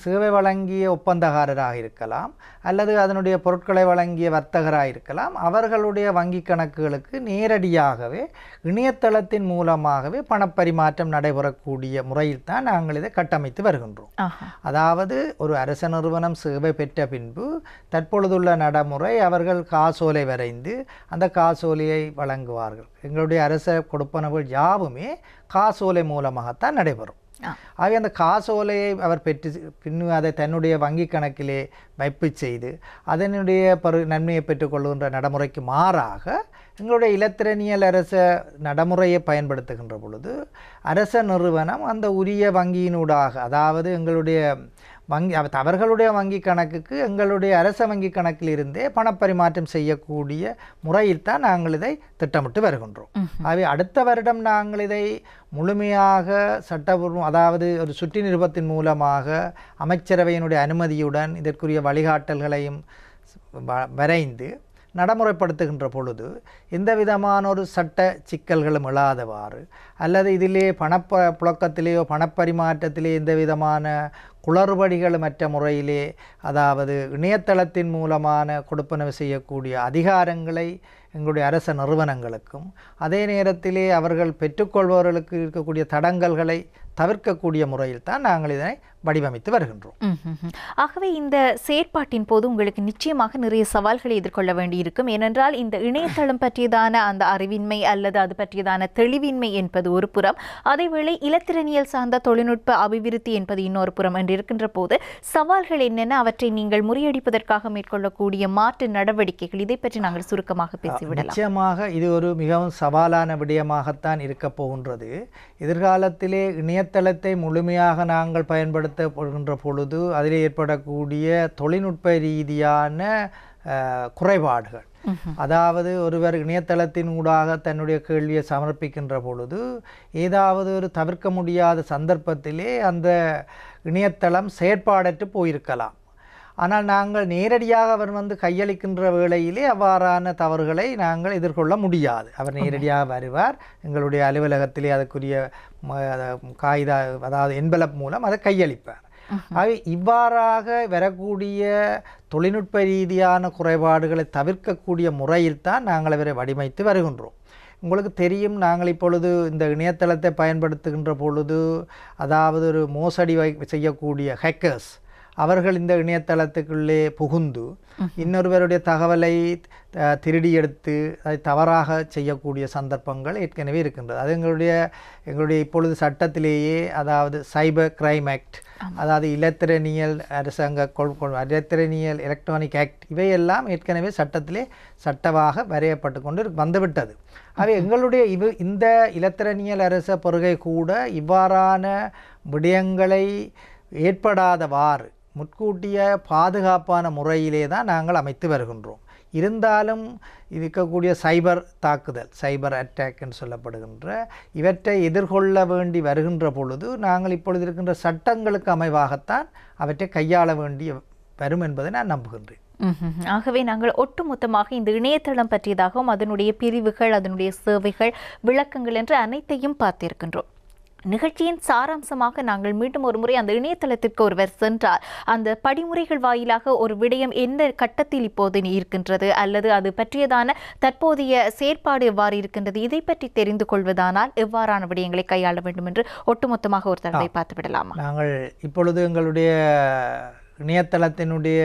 சேவை வழங்கிய ஒப்பந்தக்காரராக இருக்கலாம் அல்லது அதனுடைய பொருட்களை வழங்கிய வர்த்தகராக இருக்கலாம். அவர்களுடைய வங்கி கணக்குகளுக்கு நேரடியாகவே இணையதளத்தின் மூலமாகவே பணப்பரிமாற்றம் நடைபெறக்கூடிய முறையில் தான் நாங்கள் இதை கட்டமைத்து வருகின்றோம். அதாவது ஒரு அரச நிறுவனம் சேவை பெற்ற பின்பு தற்பொழுதுள்ள நடைமுறை, அவர்கள் காசோலை வரைந்து அந்த காசோலையை வழங்குவார்கள். எங்களுடைய அரச கொடுப்பனவுகள் யாவுமே காசோலை மூலமாகத்தான் நடைபெறும். ஆகவே அந்த காசோலையை அவர் பெற்று பின்னும் அதை தன்னுடைய வங்கி கணக்கிலே வைப்பு செய்து அதனுடைய நன்மையை பெற்றுக்கொள்கின்ற நடைமுறைக்கு மாறாக எங்களுடைய இலத்திரனியல் அரச நடைமுறையை பயன்படுத்துகின்ற பொழுது அரச நிறுவனம் அந்த உரிய வங்கியினூடாக, அதாவது எங்களுடைய அவர்களுடைய வங்கி கணக்குக்கு எங்களுடைய அரச வங்கி கணக்கில் இருந்தே பணப்பரிமாற்றம் செய்யக்கூடிய முறையில் தான் நாங்கள் இதை திட்டமிட்டு வருகின்றோம். ஆகவே அடுத்த வருடம் நாங்கள் இதை முழுமையாக சட்டபூர்வம், அதாவது ஒரு சுற்றி நிருபத்தின் மூலமாக அமைச்சரவையினுடைய அனுமதியுடன் இதற்குரிய வழிகாட்டல்களையும் வரைந்து நடைமுறைப்படுத்துகின்ற பொழுது எந்த விதமான ஒரு சட்ட சிக்கல்களும் எழாதவாறு அல்லது இதிலே புழக்கத்திலேயோ பணப்பரிமாற்றத்திலே எந்த விதமான குளறுபடிகளுமற்ற முறையிலே, அதாவது இணையதளத்தின் மூலமான கொடுப்பனவு செய்யக்கூடிய அதிகாரங்களை எங்களுடைய அரச நிறுவனங்களுக்கும் அதே நேரத்திலே அவர்கள் பெற்றுக்கொள்பவர்களுக்கு இருக்கக்கூடிய தடங்கல்களை தவிர்க்கக்கூடிய முறையில் தான் நாங்கள் இதனை வடிவமைத்து வருகின்றோம். ஆகவே இந்த செயற்பாட்டின் போது உங்களுக்கு நிச்சயமாக நிறைய சவால்களை எதிர்கொள்ள வேண்டியிருக்கும். ஏனென்றால் இந்த இணையதளம் பற்றியதான அந்த அறிவின்மை அல்லது அது பற்றியதான தெளிவின்மை என்பது ஒரு புறம், அதேவேளை இலத்திரனியல் சார்ந்த தொழில்நுட்ப அபிவிருத்தி என்பது இன்னொரு புறம் என்று இருக்கின்ற போது சவால்கள் என்னென்ன, அவற்றை நீங்கள் முறியடிப்பதற்காக மேற்கொள்ளக்கூடிய மாற்று நடவடிக்கைகள், இதை பற்றி நாங்கள் சுருக்கமாக பேசிவிடலாம். நிச்சயமாக இது ஒரு மிகவும் சவாலான விடயமாகத்தான் இருக்க போகின்றது. எதிர்காலத்திலே இணையதளத்தை முழுமையாக நாங்கள் பயன்படுத்த போகின்ற பொழுது அதில் ஏற்படக்கூடிய தொழில்நுட்ப ரீதியான குறைபாடுகள், அதாவது ஒருவர் இணையதளத்தின் ஊடாக தன்னுடைய கேள்வியை சமர்ப்பிக்கின்ற பொழுது ஏதாவது ஒரு தவிர்க்க முடியாத சந்தர்ப்பத்திலே அந்த இணையதளம் செயற்பாடற்று போயிருக்கலாம். ஆனால் நாங்கள் நேரடியாக அவர் கையளிக்கின்ற வேளையிலே அவ்வாறான தவறுகளை நாங்கள் எதிர்கொள்ள முடியாது. அவர் நேரடியாக வருவார், எங்களுடைய அலுவலகத்திலே அதற்குரிய காகித, அதாவது என்வலப் மூலம் அதை கையளிப்பார். ஆக இவ்வாறாக வரக்கூடிய தொழில்நுட்ப ரீதியான குறைபாடுகளை தவிர்க்கக்கூடிய முறையில் தான் நாங்கள் அவரை வடிவமைத்து வருகின்றோம். உங்களுக்கு தெரியும், நாங்கள் இப்பொழுது இந்த இணையதளத்தை பயன்படுத்துகின்ற பொழுது, அதாவது ஒரு மோசடி செய்யக்கூடிய ஹேக்கர்ஸ் அவர்கள் இந்த இணையதளத்துக்குள்ளே புகுந்து இன்னொருவருடைய தகவலை திருடி எடுத்து அதை தவறாக செய்யக்கூடிய சந்தர்ப்பங்கள் ஏற்கனவே இருக்கின்றது. அது எங்களுடைய இப்பொழுது சட்டத்திலேயே, அதாவது சைபர் கிரைம் ஆக்ட், அதாவது இலத்திரனியல் இலத்திரனியல் எலக்ட்ரானிக் ஆக்ட், இவையெல்லாம் ஏற்கனவே சட்டத்திலே சட்டமாக வரையப்பட்டு கொண்டு வந்துவிட்டது. ஆகவே எங்களுடைய இந்த இலத்திரனியல் அரச பொறுகை கூட இவ்வாறான விடயங்களை ஏற்படாதவாறு முன்கூட்டிய பாதுகாப்பான முறையிலே தான் நாங்கள் அமைத்து வருகின்றோம். இருந்தாலும் இருக்கக்கூடிய சைபர் தாக்குதல், சைபர் அட்டாக் என்று சொல்லப்படுகின்ற இவற்றை எதிர்கொள்ள வேண்டி வருகின்ற பொழுது நாங்கள் இப்பொழுது இருக்கின்ற சட்டங்களுக்கு அமைவாகத்தான் அவற்றை கையாள வேண்டி வரும் என்பதை நான் நம்புகின்றேன். ஆகவே நாங்கள் ஒட்டுமொத்தமாக இந்த இணையதளம் பற்றியதாகவும் அதனுடைய பிரிவுகள், அதனுடைய சேவைகள், விளக்கங்கள் என்று அனைத்தையும் பார்த்திருக்கின்றோம். நிகழ்ச்சியின் சாராம்சமாக நாங்கள் மீண்டும் ஒரு முறை அந்த இணையதளத்திற்கு ஒருவர் சென்றால் அந்த படிமுறைகள் வாயிலாக ஒரு விடயம் எந்த கட்டத்தில் இப்போது இருக்கின்றது அல்லது அது பற்றியதான தற்போதைய செயற்பாடு எவ்வாறு இருக்கின்றது, இதை பற்றி தெரிந்து கொள்வதானால் எவ்வாறான விடயங்களை கையாள வேண்டும் என்று ஒட்டுமொத்தமாக ஒரு தடவை பார்த்து விடலாமா? நாங்கள் இப்பொழுது எங்களுடைய இணையதளத்தினுடைய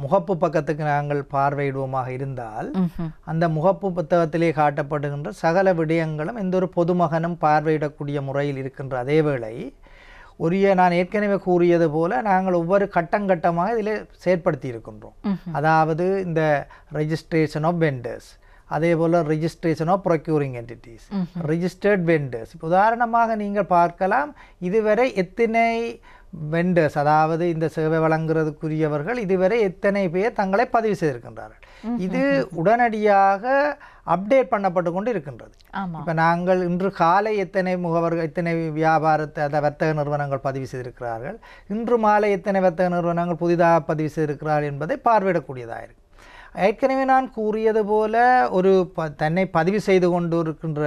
முகப்பு பக்கத்துக்கு நாங்கள் பார்வையிடுவோமாக இருந்தால் அந்த முகப்பு புத்தகத்திலே காட்டப்படுகின்ற சகல விடயங்களும் எந்த ஒரு பொதுமகனும் பார்வையிடக்கூடிய முறையில் இருக்கின்ற அதே வேளை நான் ஏற்கனவே கூறியது போல நாங்கள் ஒவ்வொரு கட்டங்கட்டமாக இதில் செயற்படுத்தி இருக்கின்றோம். அதாவது இந்த ரெஜிஸ்ட்ரேஷன் ஆஃப் வெண்டர்ஸ், அதே போல் registration of procuring entities, registered vendors. உதாரணமாக நீங்கள் பார்க்கலாம், இதுவரை எத்தனை வெண்டர்ஸ், அதாவது இந்த சேவை வழங்குறதுக்குரியவர்கள் இதுவரை எத்தனை பேர் தங்களை பதிவு செய்திருக்கின்றார்கள். இது உடனடியாக அப்டேட் பண்ணப்பட்டு கொண்டு இருக்கின்றது. இப்போ நாங்கள் இன்று காலை எத்தனை முகவர்கள், எத்தனை வர்த்தக நிறுவனங்கள் பதிவு செய்திருக்கிறார்கள், இன்று மாலை எத்தனை வர்த்தக நிறுவனங்கள் புதிதாக பதிவு செய்திருக்கிறார்கள் என்பதை பார்வையிடக்கூடியதாக இருக்கு. ஏற்கனவே நான் கூறியது போல தன்னை பதிவு செய்து கொண்டு இருக்கின்ற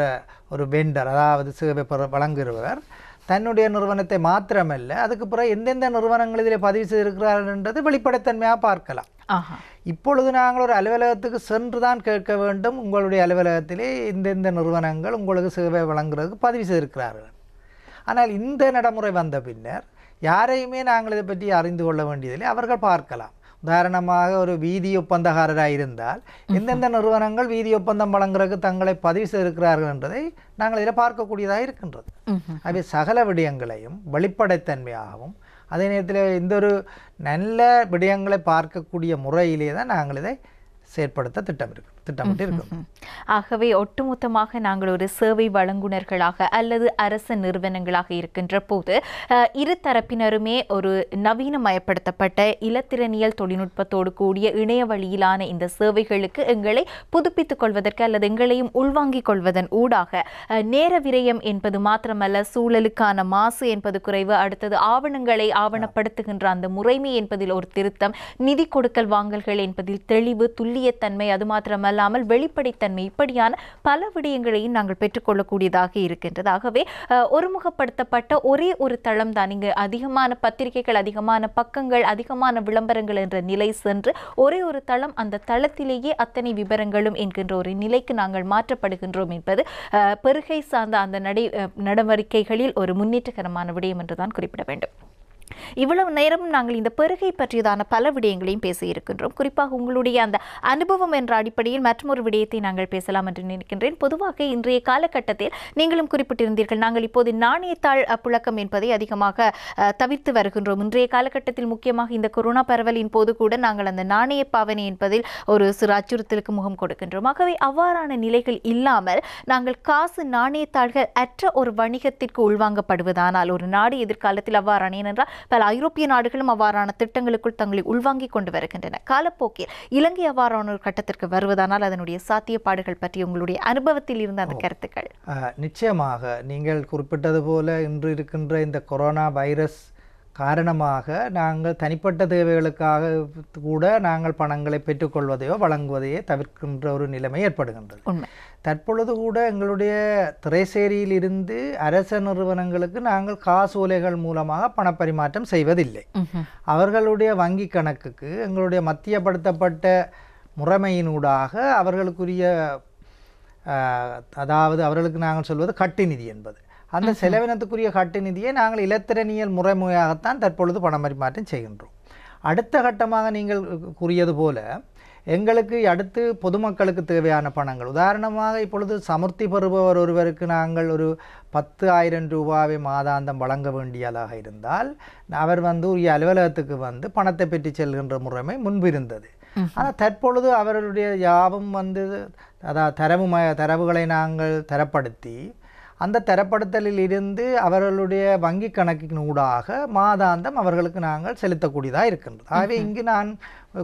ஒரு வெண்டர், அதாவது சேவை வழங்குகிறவர் தன்னுடைய நிறுவனத்தை மாத்திரமல்ல, அதுக்கு பிறகு எந்தெந்த நிறுவனங்கள் இதில் பதிவு செய்திருக்கிறார்கள் என்றது வெளிப்படைத்தன்மையாக பார்க்கலாம். இப்பொழுது நாங்கள் ஒரு அலுவலகத்துக்கு சென்று தான் கேட்க வேண்டும், உங்களுடைய அலுவலகத்திலே இந்தெந்த நிறுவனங்கள் உங்களுக்கு சேவை வழங்குறதுக்கு பதிவு செய்திருக்கிறார்கள். ஆனால் இந்த நடைமுறை வந்த பின்னர் யாரையுமே நாங்கள் இதை பற்றி அறிந்து கொள்ள வேண்டியதில்லை, அவர்கள் பார்க்கலாம். உதாரணமாக ஒரு வீதி ஒப்பந்தக்காரராக இருந்தால் எந்தெந்த நிறுவனங்கள் வீதி ஒப்பந்தம் வழங்குறதுக்கு தங்களை பதிவு செய்திருக்கிறார்கள் என்பதை நாங்கள் இதில் பார்க்கக்கூடியதாக இருக்கின்றது. அவை சகல விடயங்களையும் வெளிப்படைத்தன்மையாகவும் அதே நேரத்தில் இந்த ஒரு நல்ல விடயங்களை பார்க்கக்கூடிய முறையிலே தான் நாங்கள் இதை செயற்படுத்த திட்டமிட்டு இருக்கோம். ஆகவே ஒட்டுமொத்தமாக நாங்கள் ஒரு சேவை வழங்குனர்களாக அல்லது அரசு நிறுவனங்களாக இருக்கின்ற போது இரு தரப்பினருமே ஒரு நவீனமயப்படுத்தப்பட்ட இலத்திரனியல் தொழில்நுட்பத்தோடு கூடிய இணைய வழியிலான இந்த சேவைகளுக்கு எங்களை புதுப்பித்துக் கொள்வதற்கு அல்லது எங்களையும் உள்வாங்கிக் கொள்வதன் ஊடாக நேர விரயம் என்பது மாத்திரமல்ல, சூழலுக்கான மாசு என்பது குறைவு, அடுத்தது ஆவணங்களை ஆவணப்படுத்துகின்ற அந்த முறைமை என்பதில் ஒரு திருத்தம், நிதி கொடுக்கல் வாங்கல்கள் என்பதில் தெளிவு, துல்லியத்தன்மை, அது மாத்திரமல்ல வெளிப்படைத்தன்மை, இப்படியான பல விடயங்களையும் நாங்கள் பெற்றுக்கொள்ளக்கூடியதாக இருக்கின்றது. ஆகவே ஒருமுகப்படுத்தப்பட்ட ஒரே ஒரு தளம் தான். இங்கு அதிகமான பத்திரிகைகள், அதிகமான பக்கங்கள், அதிகமான விளம்பரங்கள் என்ற நிலை சென்று ஒரே ஒரு தளம், அந்த தளத்திலேயே அத்தனை விவரங்களும் என்கின்ற ஒரு நிலைக்கு நாங்கள் மாற்றப்படுகின்றோம் என்பது பெருகை சார்ந்த அந்த நடவடிக்கைகளில் ஒரு முன்னேற்றகரமான விடயம் என்றுதான் குறிப்பிட வேண்டும். இவ்வளவு நேரமும் நாங்கள் இந்த பெருகை பற்றியதான பல விடயங்களையும் பேசியிருக்கின்றோம். குறிப்பாக உங்களுடைய அந்த அனுபவம் என்ற அடிப்படையில் மற்றொரு விடயத்தை நாங்கள் பேசலாம் என்று நினைக்கின்றேன். பொதுவாக இன்றைய காலகட்டத்தில் நீங்களும் குறிப்பிட்டிருந்தீர்கள், நாங்கள் இப்போது நாணயத்தாள் புழக்கம் என்பதை அதிகமாக தவிர்த்து வருகின்றோம். இன்றைய காலகட்டத்தில் முக்கியமாக இந்த கொரோனா பரவலின் போது கூட நாங்கள் அந்த நாணய பாவனை என்பதில் ஒரு சிறு அச்சுறுத்தலுக்கு முகம் கொடுக்கின்றோம். ஆகவே அவ்வாறான நிலைகள் இல்லாமல் நாங்கள் காசு நாணயத்தாள்கள் அற்ற ஒரு வணிகத்திற்கு உள்வாங்கப்படுவதானால் ஒரு நாடு எதிர்காலத்தில் அவ்வாறான, ஏனென்றால் பல ஐரோப்பிய நாடுகளும் அவ்வாறான திட்டங்களுக்குள் தங்களை உள்வாங்கிக் கொண்டு வருகின்றன. காலப்போக்கில் இலங்கை அவ்வாறான ஒரு கட்டத்திற்கு வருவதானால் அதனுடைய சாத்தியப்பாடுகள் பற்றி உங்களுடைய அனுபவத்தில் இருந்த அந்த கருத்துக்கள். நிச்சயமாக நீங்கள் குறிப்பிட்டது போல இன்று இருக்கின்ற இந்த கொரோனா வைரஸ் காரணமாக நாங்கள் தனிப்பட்ட தேவைகளுக்காக கூட நாங்கள் பணங்களை பெற்றுக்கொள்வதையோ வழங்குவதையோ தவிர்க்கின்ற ஒரு நிலைமை ஏற்படுகின்றது. தற்பொழுது கூட எங்களுடைய திரைசேரியில் இருந்து அரச நிறுவனங்களுக்கு நாங்கள் காசோலைகள் மூலமாக பணப்பரிமாற்றம் செய்வதில்லை. அவர்களுடைய வங்கி கணக்குக்கு எங்களுடைய மத்தியப்படுத்தப்பட்ட முறைமையினூடாக அவர்களுக்குரிய, அதாவது அவர்களுக்கு நாங்கள் சொல்வது கட்டு நிதி என்பது, அந்த செலவினத்துக்குரிய கட்டு நிதியை நாங்கள் இலத்திரனியல் முறைமையாகத்தான் தற்பொழுது பணப்பரிமாற்றம் செய்கின்றோம். அடுத்த கட்டமாக நீங்கள் கூறியது போல எங்களுக்கு அடுத்து பொதுமக்களுக்கு தேவையான பணங்கள், உதாரணமாக இப்பொழுது சமுர்த்தி பெறுபவர் ஒருவருக்கு நாங்கள் ஒரு 10,000 ரூபாவை மாதாந்தம் வழங்க வேண்டியதாக இருந்தால் அவர் உரிய அலுவலகத்துக்கு பணத்தை பெற்று செல்கின்ற முறைமை முன்பு இருந்தது. ஆனால் தற்பொழுது அவர்களுடைய யாவும் அதாவது தரவுகளை நாங்கள் தரப்படுத்தி அந்த தரப்படுத்தலில் இருந்து அவர்களுடைய வங்கி கணக்கின் ஊடாக மாதாந்தம் அவர்களுக்கு நாங்கள் செலுத்தக்கூடியதாக இருக்கின்றது. ஆகவே இங்கு நான்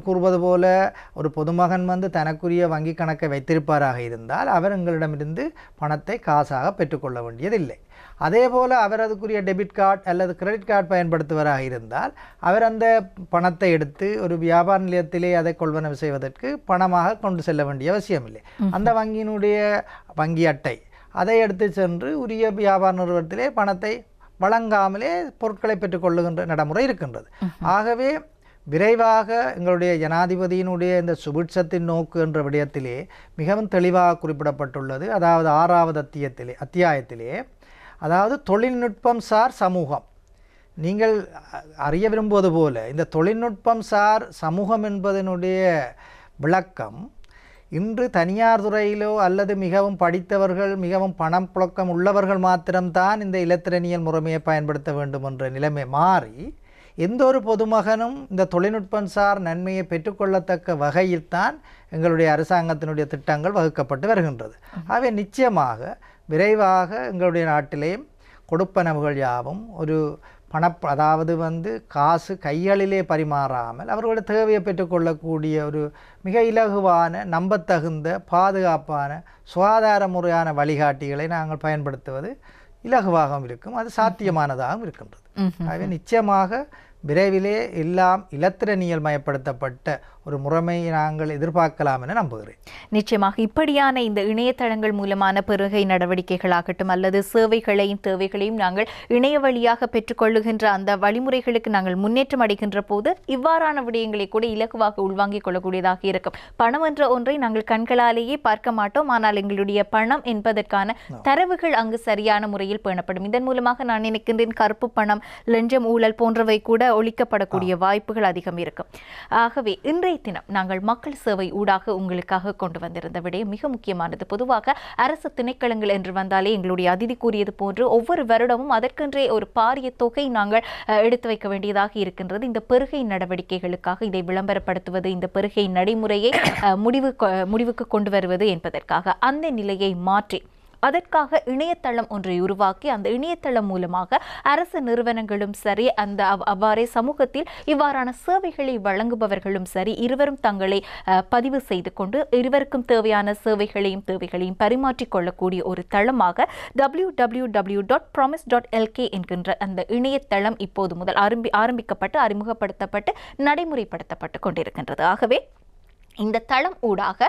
கூறுவது போல ஒரு பொதுமகன் தனக்குரிய வங்கி கணக்கை வைத்திருப்பாராக இருந்தால் அவர் எங்களிடமிருந்து பணத்தை காசாக பெற்றுக்கொள்ள வேண்டியதில்லை. அதே போல் அவர் அதுக்குரிய டெபிட் கார்டு அல்லது கிரெடிட் கார்டு பயன்படுத்துவராக இருந்தால் அவர் அந்த பணத்தை எடுத்து ஒரு வியாபார நிலையத்திலே அதை கொள்வனவு செய்வதற்கு பணமாக கொண்டு செல்ல வேண்டிய அவசியமில்லை. அந்த வங்கியினுடைய வங்கி அட்டை அதை எடுத்து சென்று உரிய வியாபார நிறுவனத்திலே பணத்தை வழங்காமலே பொருட்களை பெற்றுக்கொள்ளுகின்ற நடைமுறை இருக்கின்றது. ஆகவே விரைவாக எங்களுடைய ஜனாதிபதியினுடைய இந்த சுபிட்சத்தின் நோக்கு என்ற விடயத்திலே மிகவும் தெளிவாக குறிப்பிடப்பட்டுள்ளது. அதாவது 6வது அத்தியாயத்திலே அதாவது தொழில்நுட்பம் சார் சமூகம் நீங்கள் அறிய விரும்புவது போல இந்த தொழில்நுட்பம் சார் சமூகம் என்பதனுடைய விளக்கம் இன்று தனியார் துறையிலோ அல்லது மிகவும் படித்தவர்கள் மிகவும் பணம் புழக்கம் உள்ளவர்கள் மாத்திரம்தான் இந்த இலத்திரனியல் முறைமையை பயன்படுத்த வேண்டும் என்ற நிலைமை மாறி எந்த ஒரு பொதுமகனும் இந்த தொழில்நுட்பம் சார் நன்மையை பெற்றுக்கொள்ளத்தக்க வகையில்தான் எங்களுடைய அரசாங்கத்தினுடைய திட்டங்கள் வகுக்கப்பட்டு வருகின்றது. ஆகவே நிச்சயமாக விரைவாக எங்களுடைய நாட்டிலேயும் கொடுப்பனவுகள் யாவும் ஒரு அதாவது காசு கைகளிலே பரிமாறாமல் அவர்களுடைய தேவையை பெற்றுக்கொள்ளக்கூடிய ஒரு மிக இலகுவான நம்பத்தகுந்த பாதுகாப்பான சுகாதார முறையான வழிகாட்டிகளை நாங்கள் பயன்படுத்துவது இலகுவாகவும் இருக்கும், அது சாத்தியமானதாகவும் இருக்கின்றது. ஆகவே நிச்சயமாக விரைவிலே எல்லாம் இலத்திரனியல் மயப்படுத்தப்பட்ட ஒரு முறைமையை நாங்கள் எதிர்பார்க்கலாம் என நம்புகிறேன். நிச்சயமாக இப்படியான இந்த இணையதளங்கள் மூலமான பெருகை நடவடிக்கைகளாகட்டும் அல்லது சேவைகளையும் தேவைகளையும் நாங்கள் இணைய வழியாக பெற்றுக்கொள்ளுகின்ற அந்த வழிமுறைகளுக்கு நாங்கள் முன்னேற்றம் அடைகின்ற போது இவ்வாறான விடயங்களை கூட இலகுவாக உள்வாங்கிக் கொள்ளக்கூடியதாக இருக்கும். பணம் என்ற ஒன்றை நாங்கள் கண்களாலேயே பார்க்க மாட்டோம், ஆனால் எங்களுடைய பணம் என்பதற்கான தரவுகள் அங்கு சரியான முறையில் பேணப்படும். இதன் மூலமாக நான் நினைக்கின்றேன் கருப்பு பணம், லஞ்சம், ஊழல் போன்றவை கூட ஒழிக்கப்படக்கூடிய வாய்ப்புகள் அதிகம் இருக்கும். ஆகவே இன்றைய தினம் நாங்கள் மக்கள் சேவை ஊடாக உங்களுக்காக கொண்டு வந்திருந்த விடயம் மிக முக்கியமானது. பொதுவாக அரசு திணைக்களங்கள் என்று வந்தாலே எங்களுடைய அதிதி கூறியது போன்று ஒவ்வொரு வருடமும் அதற்கென்றே ஒரு பாரிய தொகை நாங்கள் எடுத்து வைக்க வேண்டியதாக இருக்கின்றது. இந்த பெருகை நடவடிக்கைகளுக்காக இதை விளம்பரப்படுத்துவது, இந்த பெருகை நடைமுறையை முடிவுக்கு கொண்டு வருவது என்பதற்காக அந்த நிலையை மாற்றி அதற்காக இணையதளம் ஒன்றை உருவாக்கி அந்த இணையதளம் மூலமாக அரசு நிறுவனங்களும் சரி அந்த அவ்வாறே சமூகத்தில் இவ்வாறான சேவைகளை வழங்குபவர்களும் சரி இருவரும் தங்களை பதிவு செய்து கொண்டு இருவருக்கும் தேவையான தேவைகளையும் பரிமாற்றிக் கொள்ளக்கூடிய ஒரு தளமாக www.promise.lk என்கின்ற அந்த இணையதளம் இப்போது முதல் ஆரம்பிக்கப்பட்டு அறிமுகப்படுத்தப்பட்டு நடைமுறைப்படுத்தப்பட்டு கொண்டிருக்கின்றது. ஆகவே இந்த தளம் ஊடாக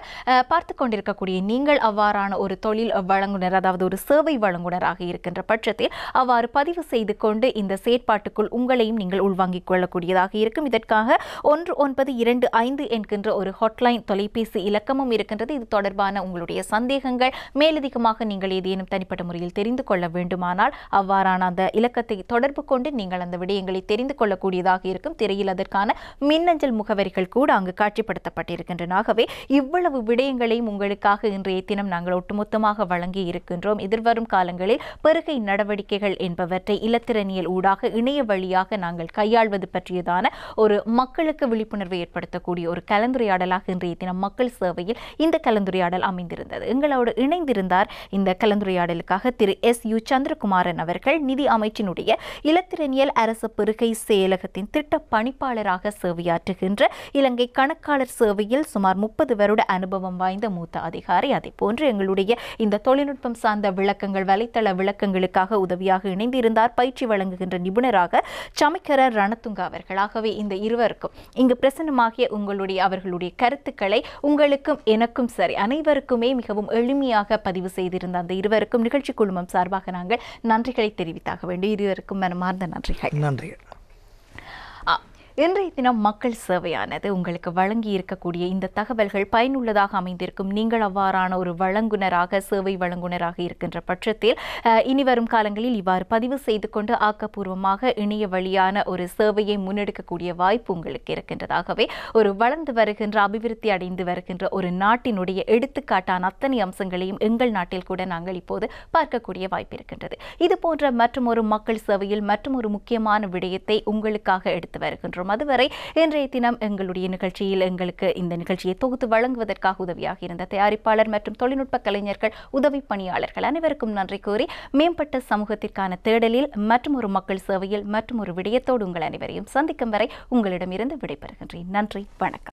பார்த்து கொண்டிருக்கக்கூடிய நீங்கள் அவ்வாறான ஒரு தொழில் வழங்குனர் அதாவது ஒரு சேவை வழங்குனராக இருக்கின்ற பட்சத்தில் அவ்வாறு பதிவு செய்து கொண்டு இந்த செயற்பாட்டுக்குள் உங்களையும் நீங்கள் உள்வாங்கிக் கொள்ளக்கூடியதாக இருக்கும். இதற்காக 1925 என்கின்ற ஒரு ஹாட்லைன் தொலைபேசி இலக்கமும் இருக்கின்றது. இது தொடர்பான உங்களுடைய சந்தேகங்கள் மேலதிகமாக நீங்கள் ஏதேனும் தனிப்பட்ட முறையில் தெரிந்து கொள்ள வேண்டுமானால் அவ்வாறான அந்த இலக்கத்தை தொடர்பு கொண்டு நீங்கள் அந்த விடயங்களை தெரிந்து கொள்ளக்கூடியதாக இருக்கும். திரையில் அதற்கான மின்னஞ்சல் முகவரிகள் கூட அங்கு காட்சிப்படுத்தப்பட்டிருக்கின்றன. ஆகவே இவ்வளவு விடயங்களையும் உங்களுக்காக இன்றைய தினம் நாங்கள் ஒட்டுமொத்தமாக வழங்கி இருக்கின்றோம். எதிர்வரும் காலங்களில் பெருகை நடவடிக்கைகள் என்பவற்றை இலத்திரனியல் ஊடாக இணைய வழியாக நாங்கள் கையாள்வது பற்றியதான ஒரு மக்களுக்கு விழிப்புணர்வை ஏற்படுத்தக்கூடிய ஒரு கலந்துரையாடலாக இன்றைய தினம் மக்கள் சேவையில் இந்த கலந்துரையாடல் அமைந்திருந்தது. எங்களோடு இணைந்திருந்தார் இந்த கலந்துரையாடலுக்காக திரு SU சந்திரகுமாரன் அவர்கள், நிதி அமைச்சினுடைய இலத்திரனியல் அரசு பெருகை செயலகத்தின் திட்ட பணிப்பாளராக சேவையாற்றுகின்ற இலங்கை கணக்காளர் சேவையில் சுமார் 30 வருட அனுபவம் வாய்ந்த மூத்த அதிகாரி. அதே போன்று எங்களுடைய இந்த தொழில்நுட்பம் சார்ந்த விளக்கங்கள் வலைத்தள விளக்கங்களுக்காக உதவியாக இணைந்திருந்தார் பயிற்சி வழங்குகின்ற நிபுணராக சமிக்கர ரணதுங்க அவர்கள். ஆகவே இந்த இருவருக்கும் இங்கு பிரசன்னமாகிய அவர்களுடைய கருத்துக்களை உங்களுக்கும் எனக்கும் சரி அனைவருக்குமே மிகவும் எளிமையாக பதிவு செய்திருந்த அந்த இருவருக்கும் நிகழ்ச்சி குழுமம் சார்பாக நாங்கள் நன்றிகளை தெரிவித்தாக வேண்டும். இருவருக்கும் மனமார்ந்த நன்றிகள். நன்றி. இன்றைய தினம் மக்கள் சேவையானது உங்களுக்கு வழங்கி இருக்கக்கூடிய இந்த தகவல்கள் பயனுள்ளதாக அமைந்திருக்கும். நீங்கள் அவ்வாறான ஒரு வழங்குனராக சேவை வழங்குனராக இருக்கின்ற பட்சத்தில் இனிவரும் காலங்களில் இவ்வாறு பதிவு செய்து கொண்டு ஆக்கப்பூர்வமாக இணைய வழியான ஒரு சேவையை முன்னெடுக்கக்கூடிய வாய்ப்பு உங்களுக்கு இருக்கின்றதாகவே ஒரு வளர்ந்து வருகின்ற அபிவிருத்தி அடைந்து வருகின்ற ஒரு நாட்டினுடைய எடுத்துக்காட்டான அத்தனை அம்சங்களையும் எங்கள் நாட்டில் கூட நாங்கள் இப்போது பார்க்கக்கூடிய வாய்ப்பு இருக்கின்றது. இது போன்ற மற்றும் ஒரு மக்கள் சேவையில் மற்றும் ஒரு முக்கியமான விடயத்தை உங்களுக்காக எடுத்து வருகின்றோம். அதுவரை இன்றைய தினம் எங்களுடைய நிகழ்ச்சியில் எங்களுக்கு இந்த நிகழ்ச்சியை தொகுத்து வழங்குவதற்காக உதவியாக இருந்த தயாரிப்பாளர் மற்றும் தொழில்நுட்ப கலைஞர்கள், உதவி பணியாளர்கள் அனைவருக்கும் நன்றி கூறி மேம்பட்ட சமூகத்திற்கான தேடலில் மற்றும் ஒரு மக்கள் சேவையில் மற்றும் ஒரு விடயத்தோடு உங்கள் அனைவரையும் சந்திக்கும் வரை உங்களிடமிருந்து விடைபெறுகின்றேன். நன்றி, வணக்கம்.